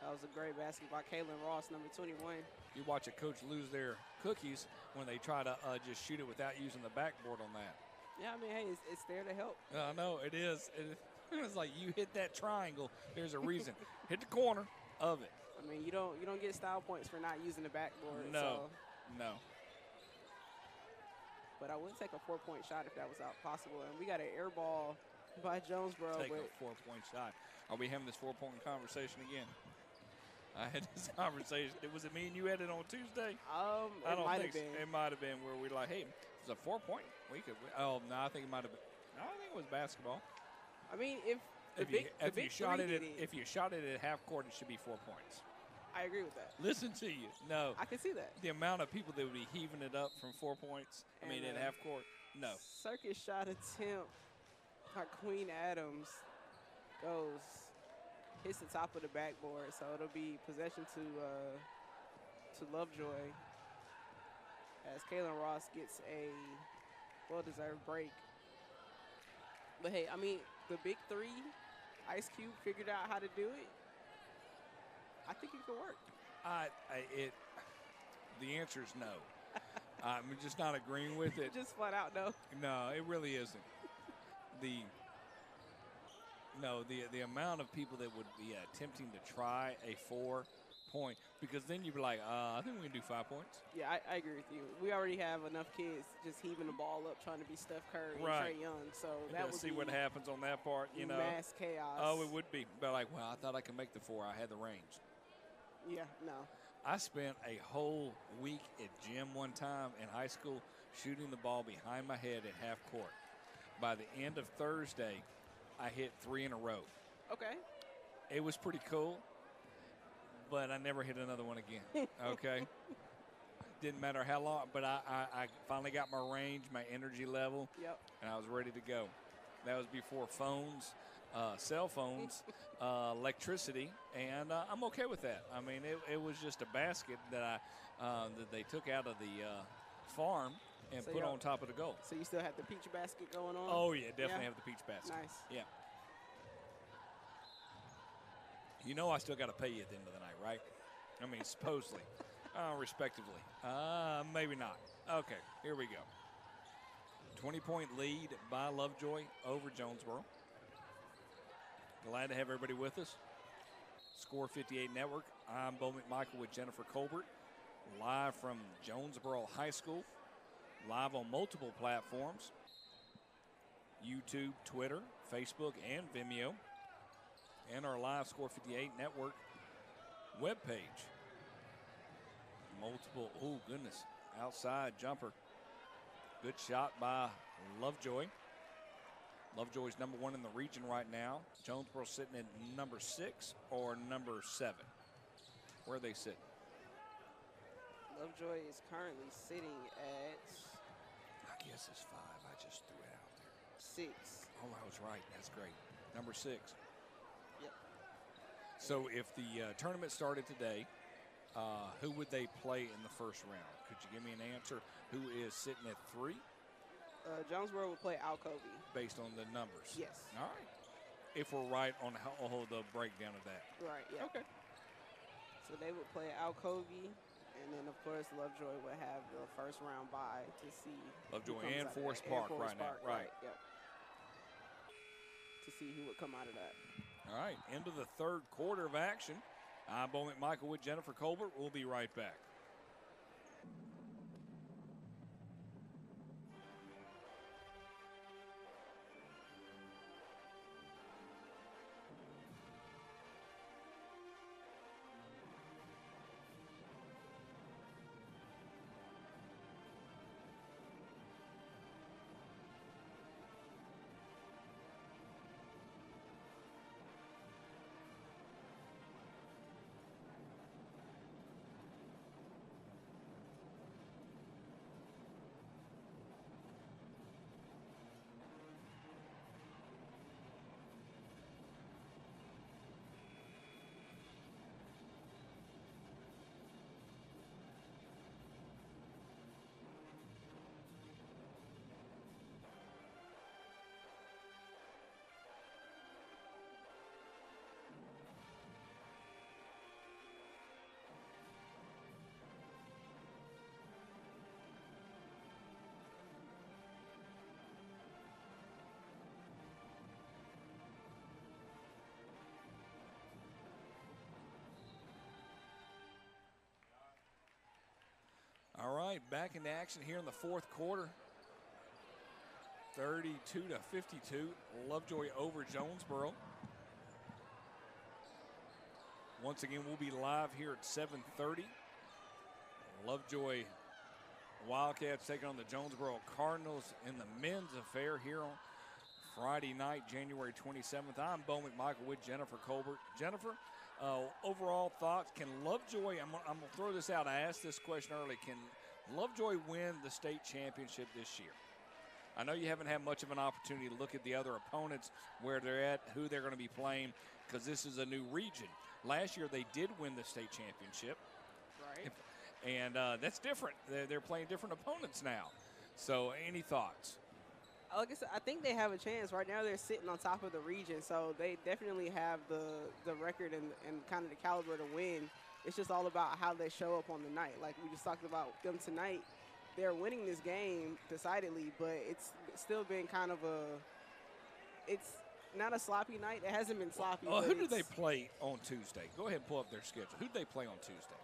That was a great basket by Kaylin Ross, number 21. You watch a coach lose their cookies when they try to just shoot it without using the backboard on that. Yeah, I mean, hey, it's there to help. I know, it is. It's like you hit that triangle, there's a reason. Hit the corner of it. I mean, you don't get style points for not using the backboard. No, no. But I would take a 4-point shot if that was possible. And we got an air ball by Jonesboro. Take a 4-point shot. Are we having this 4-point conversation again? I had this conversation. Was it me and you had it on Tuesday? I don't think so. It might have been where we like, hey, it's a 4-point. We could. Oh no, I think it might have been. No, I think it was basketball. I mean, if you shot it at half court, it should be 4 points. I agree with that. Listen to you. No. I can see that. The amount of people that would be heaving it up from 4 points, at half court, no. Circus shot attempt by Queen Adams hits the top of the backboard, so it'll be possession to Lovejoy as Kaylin Ross gets a well-deserved break. But hey, I mean, the big three, Ice Cube figured out how to do it. I think it could work. The answer is no. I'm just not agreeing with it. Just flat out no. No, it really isn't. The amount of people that would be attempting to try a 4-point, because then you'd be like, I think we can do 5 points. Yeah, I agree with you. We already have enough kids just heaving the ball up trying to be Steph Curry and Trae Young. So that would see what happens on that part, you know. Mass chaos. Oh, it would be. But like, well, I thought I could make the 4. I had the range. Yeah, no. I spent a whole week at gym one time in high school shooting the ball behind my head at half court. By the end of Thursday, I hit 3 in a row. Okay. It was pretty cool, but I never hit another one again, okay? Didn't matter how long, but I finally got my range, my energy level, and I was ready to go. That was before phones, cell phones, electricity, and I'm okay with that. I mean, it was just a basket that that they took out of the farm and put on top of the goal. So you still have the peach basket going on? Oh, yeah, definitely have the peach basket. Nice. Yeah. You know I still got to pay you at the end of the night, right? I mean, supposedly. Respectively. Maybe not. Okay, here we go. 20-point lead by Lovejoy over Jonesboro. Glad to have everybody with us. Score 58 Network. I'm Bo McMichael with Jennifer Colbert. Live from Jonesboro High School. Live on multiple platforms. YouTube, Twitter, Facebook, and Vimeo. And our live Score 58 Network webpage. Multiple, oh goodness, outside jumper. Good shot by Lovejoy. Lovejoy's number 1 in the region right now. Jonesboro sitting at number 6 or number 7. Where are they sitting? Lovejoy is currently sitting at, I guess it's 5. I just threw it out there. 6. Oh, I was right. That's great. Number 6. Yep. So if the tournament started today, who would they play in the first round? Could you give me an answer? Who is sitting at 3? Jonesboro would play Alcovey. Based on the numbers? Yes. All right. If we're right on the breakdown of that. Right, yeah. Okay. So they would play Alcovey, and then, of course, Lovejoy would have the first round bye to see. Lovejoy and Forest Park right now. Right. Yep. To see who would come out of that. All right. Into the third quarter of action. I'm Bo McMichael with Jennifer Colbert. We'll be right back. All right, back into action here in the fourth quarter. 32-52. Lovejoy over Jonesboro. Once again, we'll be live here at 7:30. Lovejoy Wildcats taking on the Jonesboro Cardinals in the men's affair here on Friday night, January 27th. I'm Bo McMichael with Jennifer Colbert. Jennifer, overall thoughts, can Lovejoy, I'm going to throw this out. I asked this question earlier. Can Lovejoy win the state championship this year? I know you haven't had much of an opportunity to look at the other opponents, where they're at, who they're going to be playing, because this is a new region. Last year they did win the state championship. Right. And that's different. They're playing different opponents now. So any thoughts? Like I said, I think they have a chance. Right now they're sitting on top of the region, so they definitely have the record and kind of the caliber to win. It's just all about how they show up on the night. Like we just talked about them tonight. They're winning this game decidedly, but it's still been kind of it's not a sloppy night. It hasn't been sloppy. Oh, who do they play on Tuesday? Go ahead and pull up their schedule. Who do they play on Tuesday?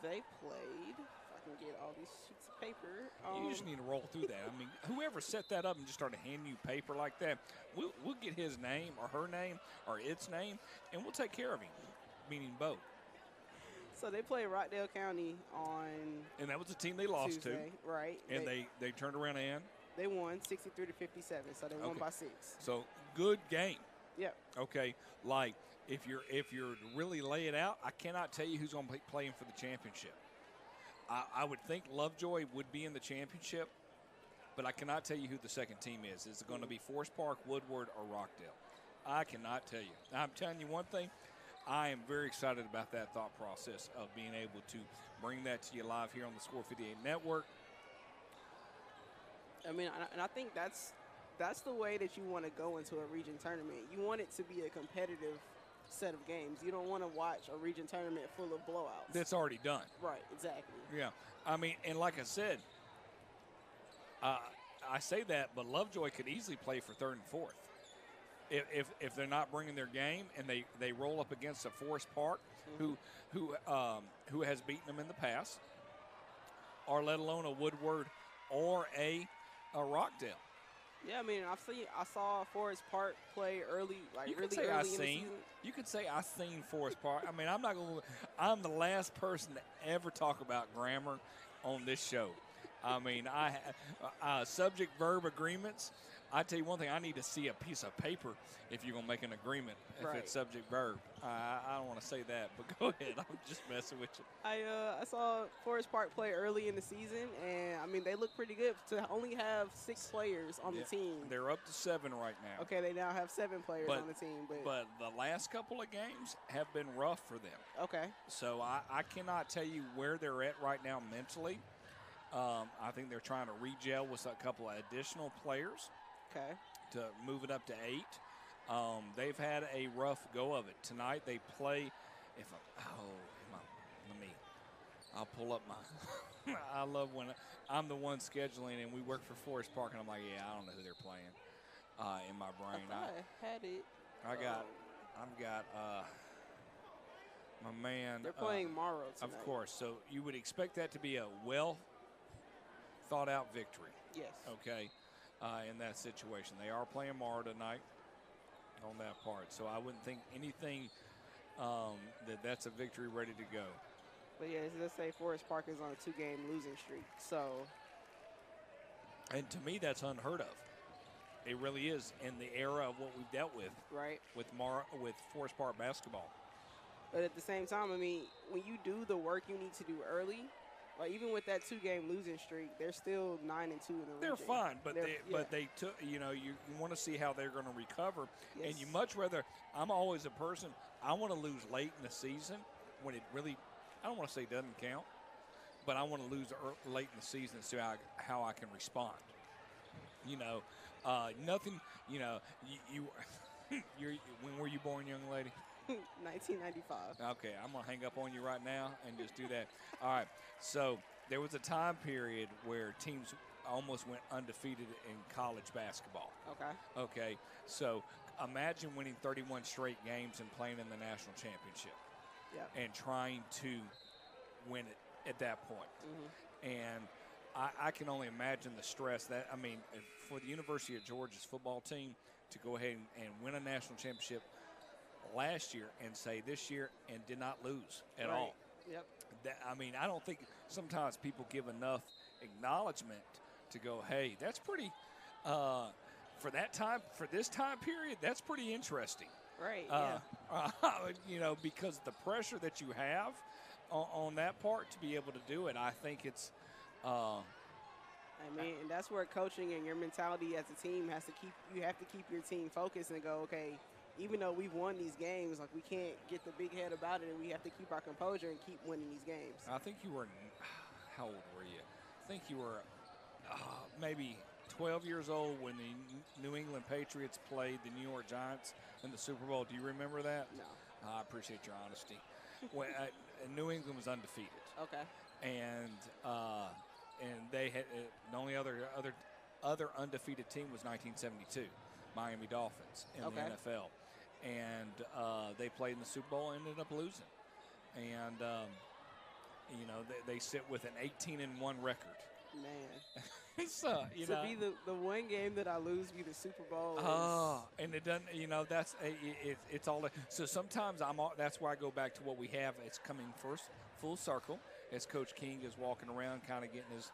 They played, if I can get all these sheets of paper. You just need to roll through that. I mean, whoever set that up and just started handing you paper like that, we'll get his name or her name or its name, and we'll take care of him, meaning Bo. So they play Rockdale County on And that was the team they lost Tuesday, to. right. And they turned around and? They won 63-57, so they won by 6. So good game. Yep. Okay, like if you're to really lay it out, I cannot tell you who's going to be playing for the championship. I would think Lovejoy would be in the championship, but I cannot tell you who the second team is. Is it going to be Forest Park, Woodward, or Rockdale? I cannot tell you. I'm telling you one thing. I am very excited about that thought process of being able to bring that to you live here on the Score 58 Network. I mean, and I think that's the way that you want to go into a region tournament. You want it to be a competitive set of games. You don't want to watch a region tournament full of blowouts. That's already done. Right, exactly. Yeah. I mean, and like I said, I say that, but Lovejoy could easily play for third and fourth. If they're not bringing their game and they roll up against a Forest Park who has beaten them in the past, or let alone a Woodward or a Rockdale. Yeah, I mean, I saw Forest Park play early, like you really could say early I in the seen. season. You could say I seen Forest Park. I mean, I'm the last person to ever talk about grammar on this show. I mean, subject verb agreements. I tell you one thing, I need to see a piece of paper if you're going to make an agreement if Right. it's subject verb. I don't want to say that, but go ahead. I'm just messing with you. I saw Forest Park play early in the season, and, I mean, they look pretty good to only have 6 players on the team. They're up to 7 right now. Okay, they now have 7 players on the team. But the last couple of games have been rough for them. Okay. So I cannot tell you where they're at right now mentally. I think they're trying to re-gel with a couple of additional players. Okay. To move it up to 8. They've had a rough go of it. Tonight they play. I'll pull up my. I love when I'm the one scheduling and we work for Forest Park and I'm like, yeah, I don't know who they're playing in my brain. I had it. I've got my man. They're playing Morrow tonight. Of course. So you would expect that to be a well thought out victory. Yes. Okay. In that situation. They are playing Morrow tonight on that part. So I wouldn't think anything that's a victory ready to go. But, yeah, let's say Forest Park is on a 2-game losing streak. So. And to me, that's unheard of. It really is in the era of what we've dealt with. Right. With Forest Park basketball. But at the same time, I mean, when you do the work you need to do early, like even with that 2-game losing streak, they're still 9-2 in the region. They're fine, but they took. You want to see how they're going to recover, and you much rather. I'm always a person. I want to lose late in the season when it really. I don't want to say doesn't count, but I want to lose late in the season to see how I can respond. Nothing. You when were you born, young lady? 1995. Okay, I'm going to hang up on you right now and just do that. All right, so there was a time period where teams almost went undefeated in college basketball. Okay, so imagine winning 31 straight games and playing in the national championship and trying to win it at that point. And I can only imagine the stress that, I mean, for the University of Georgia's football team to go ahead and win a national championship last year and say this year and did not lose at all. Yep. I mean, I don't think sometimes people give enough acknowledgement to go, hey, that's pretty, for this time period, that's pretty interesting. Right, You know, because the pressure that you have on that part to be able to do it, I think it's I mean, and that's where coaching and your mentality as a team you have to keep your team focused and go, okay, even though we've won these games, like we can't get the big head about it, and we have to keep our composure and keep winning these games. I think you were, how old were you? I think you were maybe 12 years old when the New England Patriots played the New York Giants in the Super Bowl. Do you remember that? No. I appreciate your honesty. When, New England was undefeated. Okay. And they had the only other undefeated team was 1972, Miami Dolphins in the NFL, and they played in the Super Bowl and ended up losing. And you know, they sit with an 18-1 record. Man, so you know, be the one game that I lose be the Super Bowl. And it doesn't. You know, that's it's all. So sometimes that's why I go back to what we have. It's coming first full circle as Coach King is walking around, kind of getting his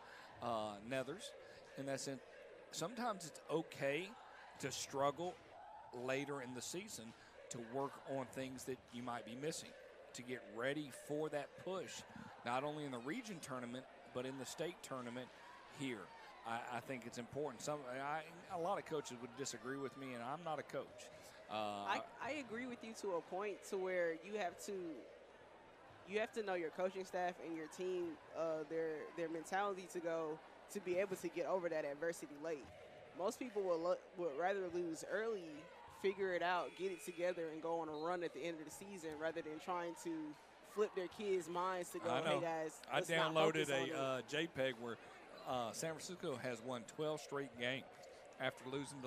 nethers, and that's it. Sometimes it's okay to struggle later in the season to work on things that you might be missing to get ready for that push, not only in the region tournament but in the state tournament here. I think it's important. A lot of coaches would disagree with me, and I'm not a coach. I agree with you to a point to where you have to know your coaching staff and your team, their mentality to be able to get over that adversity late. Most people would rather lose early, figure it out, get it together, and go on a run at the end of the season rather than trying to flip their kids' minds to go, hey, guys, I downloaded a JPEG where San Francisco has won 12 straight games after losing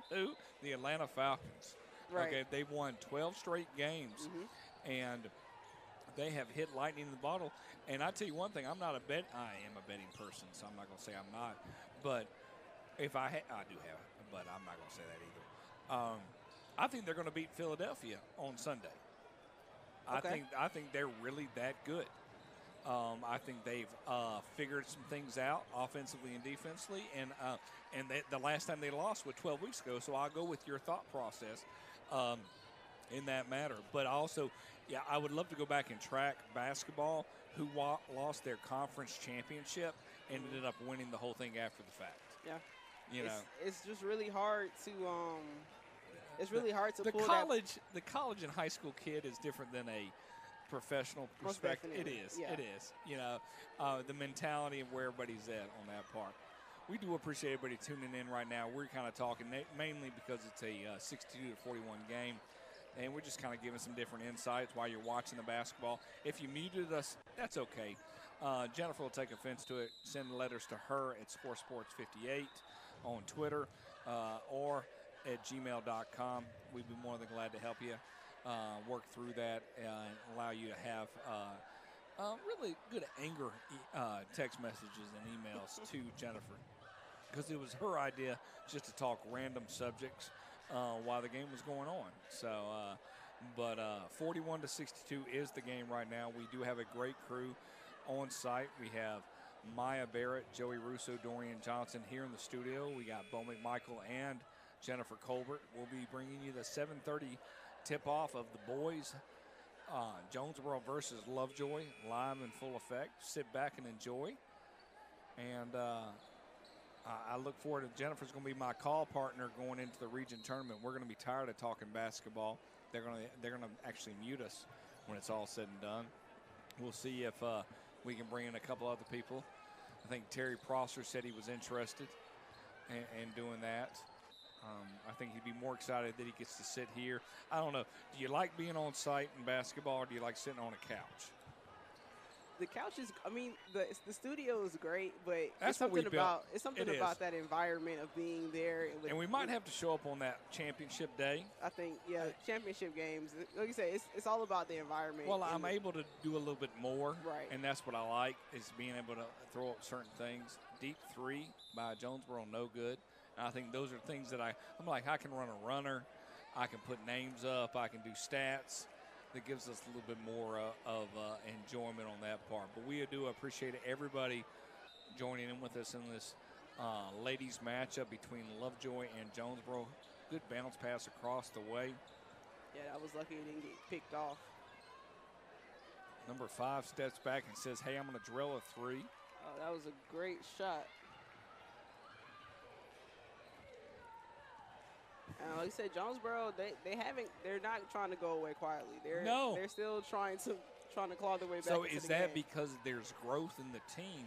to the Atlanta Falcons. Right. Okay, they've won 12 straight games, and they have hit lightning in the bottle. And I tell you one thing, I am a betting person, so I'm not going to say I'm not. But if I do have, but I'm not going to say that either. I think they're going to beat Philadelphia on Sunday. Okay. I think they're really that good. I think they've figured some things out offensively and defensively, and the last time they lost was 12 weeks ago. So I'll go with your thought process in that matter. But also, I would love to go back and track basketball who lost their conference championship and ended up winning the whole thing after the fact. Yeah, you know, it's just really hard to the pull college. The college and high school kid is different than a professional perspective. It is. Yeah. It is. You know, the mentality of where everybody's at on that part. We do appreciate everybody tuning in right now. We're kind of talking mainly because it's a 62-41 game, and we're just kind of giving some different insights while you're watching the basketball. If you muted us, that's okay. Jennifer will take offense to it. Send letters to her at ScoreSports58 on Twitter or at gmail.com. We'd be more than glad to help you work through that and allow you to have really good anger text messages and emails to Jennifer, because it was her idea just to talk random subjects while the game was going on. So, but 41-62 is the game right now. We do have a great crew on site. We have Maya Barrett, Joey Russo, Dorian Johnson here in the studio. We got Bo McMichael and Jennifer Colbert. We'll be bringing you the 7:30 tip-off of the boys, Jonesboro versus Lovejoy, live in full effect. Sit back and enjoy. And I look forward to Jennifer's going to be my call partner going into the region tournament. We're going to be tired of talking basketball. They're going to actually mute us when it's all said and done. We'll see if we can bring in a couple other people. I think Terry Prosser said he was interested in doing that. I think he'd be more excited that he gets to sit here. I don't know. Do you like being on site in basketball, or do you like sitting on a couch? the couch is. I mean, the studio is great, but That's it's something what we built. it's something It about is. that environment of being there. And we might have to show up on that championship day. I think, championship games. Like you say, it's all about the environment. Well, I'm able to do a little bit more, Right. And that's what I like is being able to throw up certain things. Deep three by Jonesboro, no good. And I think those are things that I'm like, I can run a runner, I can put names up, I can do stats. That gives us a little bit more of enjoyment on that part. But we do appreciate everybody joining in with us in this ladies matchup between Lovejoy and Jonesboro. Good bounce pass across the way. Yeah, I was lucky it didn't get picked off. Number 5 steps back and says, hey, I'm going to drill a 3. Oh, that was a great shot. Like I said, Jonesboro, they're not trying to go away quietly. They're still trying to claw their way back. So into is the that game. because there's growth in the team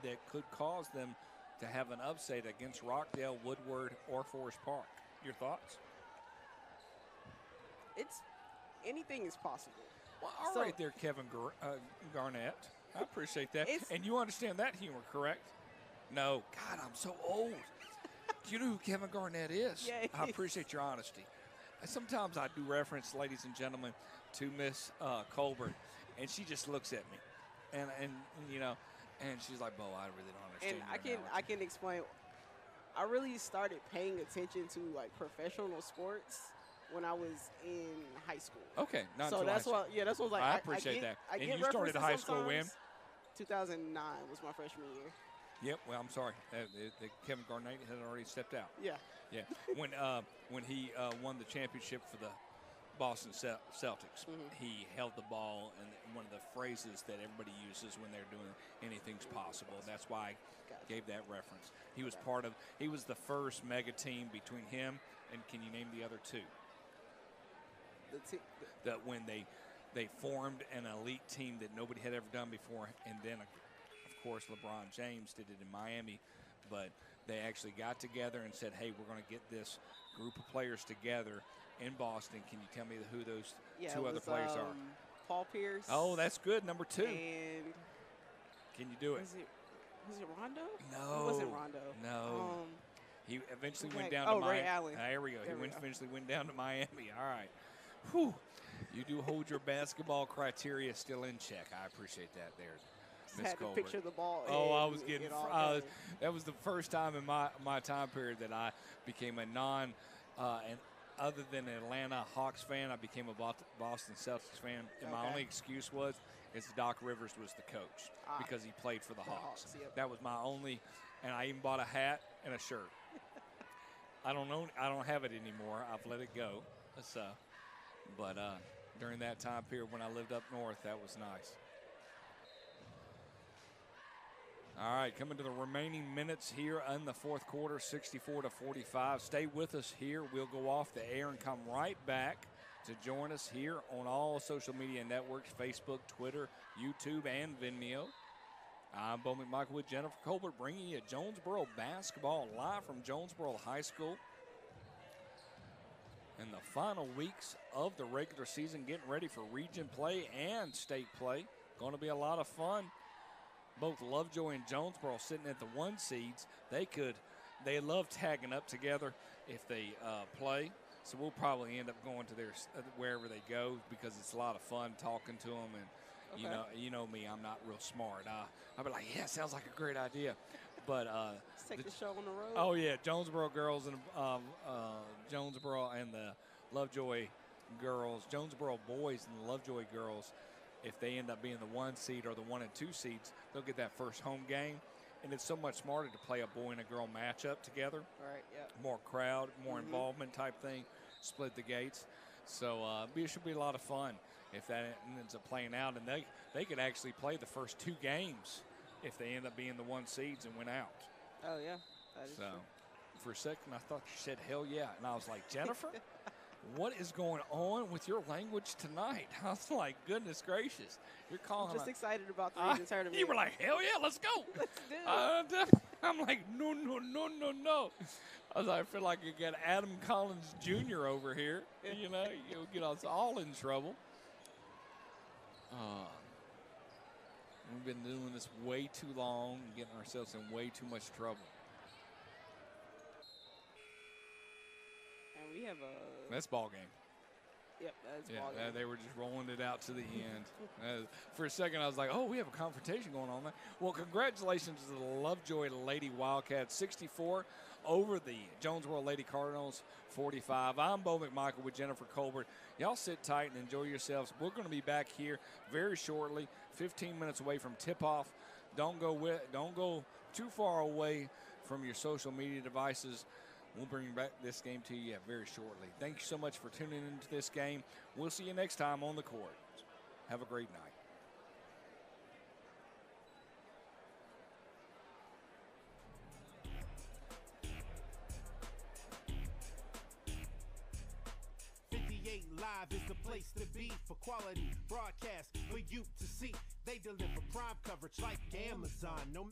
that could cause them to have an upset against Rockdale, Woodward, or Forest Park? Your thoughts? Anything is possible. Well, all right there, Kevin Garnett. I appreciate that. And you understand that humor, correct? No. God, I'm so old. Do you know who Kevin Garnett is? Yes. I appreciate your honesty. Sometimes I do reference, ladies and gentlemen, to Miss Colbert, and she just looks at me. And you know, and she's like, Bo, I really don't understand. And I can explain. I really started paying attention to like professional sports when I was in high school. Okay, so that's why. Yeah, that's what I was like. I appreciate that. I and get you started high school when? 2009 was my freshman year. Yep. Well, I'm sorry. Kevin Garnett had already stepped out. Yeah. Yeah. When he won the championship for the Boston Celtics, he held the ball, and one of the phrases that everybody uses when they're doing anything's possible. That's why I gave that reference. He was he was the first mega team between him and, can you name the other two? That when they formed an elite team that nobody had ever done before, and then of course LeBron James did it in Miami, but they actually got together and said, hey, we're going to get this group of players together in Boston. Can you tell me who those two other players are? Paul Pierce. Oh, that's good. Number 2. And can you do it? Was it Rondo? No. It wasn't Rondo. No. He eventually went down to Miami. Ray Allen. There we go. Eventually went down to Miami. All right. Whew. You do hold your basketball criteria still in check. I appreciate that there, Miss Had to Colbert. picture the ball. Oh, I was getting. That was the first time in my time period that I became a and other than an Atlanta Hawks fan, I became a Boston Celtics fan. And my only excuse is Doc Rivers was the coach because he played for the Hawks. Yep. That was my only, and I even bought a hat and a shirt. I don't have it anymore. I've let it go. So, but during that time period when I lived up north, that was nice. All right, coming to the remaining minutes here in the fourth quarter, 64-45. Stay with us here. We'll go off the air and come right back to join us here on all social media networks, Facebook, Twitter, YouTube, and Vimeo. I'm Bo McMichael with Jennifer Colbert, bringing you Jonesboro basketball live from Jonesboro High School. In the final weeks of the regular season, getting ready for region play and state play. Going to be a lot of fun. Both Lovejoy and Jonesboro sitting at the 1 seeds. They love tagging up together if they play. So we'll probably end up going to their wherever they go because it's a lot of fun talking to them. And you know me, I'm not real smart. I'll be like, yeah, sounds like a great idea. But let's take the show on the road. Oh yeah, Jonesboro girls and Jonesboro and the Lovejoy girls, Jonesboro boys and the Lovejoy girls. If they end up being the 1 seed or the 1 and 2 seeds, they'll get that first home game. And it's so much smarter to play a boy and a girl matchup together. Right, yeah. More crowd, more involvement type thing, split the gates. So it should be a lot of fun if that ends up playing out. And they could actually play the first 2 games if they end up being the 1 seeds and win out. Oh, yeah. That is true. For a second, I thought you said hell yeah. And I was like, Jennifer? What is going on with your language tonight? I was like, goodness gracious. You're calling. I'm just excited about the region tournament. You were like, hell yeah, let's go. Let's do it. I'm like, no. I was like, I feel like you got Adam Collins Jr. over here. You know, you'll get us all in trouble. We've been doing this way too long and getting ourselves in way too much trouble. And we have a. That's ball game. Yep, that's ball game. They were just rolling it out to the end. For a second, I was like, oh, we have a confrontation going on there. Well, congratulations to the Lovejoy Lady Wildcats, 64 over the Jonesboro Lady Cardinals, 45. I'm Bo McMichael with Jennifer Colbert. Y'all sit tight and enjoy yourselves. We're going to be back here very shortly, 15 minutes away from tip-off. Don't go too far away from your social media devices. We'll bring back this game to you very shortly. Thank you so much for tuning into this game. We'll see you next time on the court. Have a great night. Live is the place to be for quality broadcast for you to see. They deliver prime coverage like Amazon. No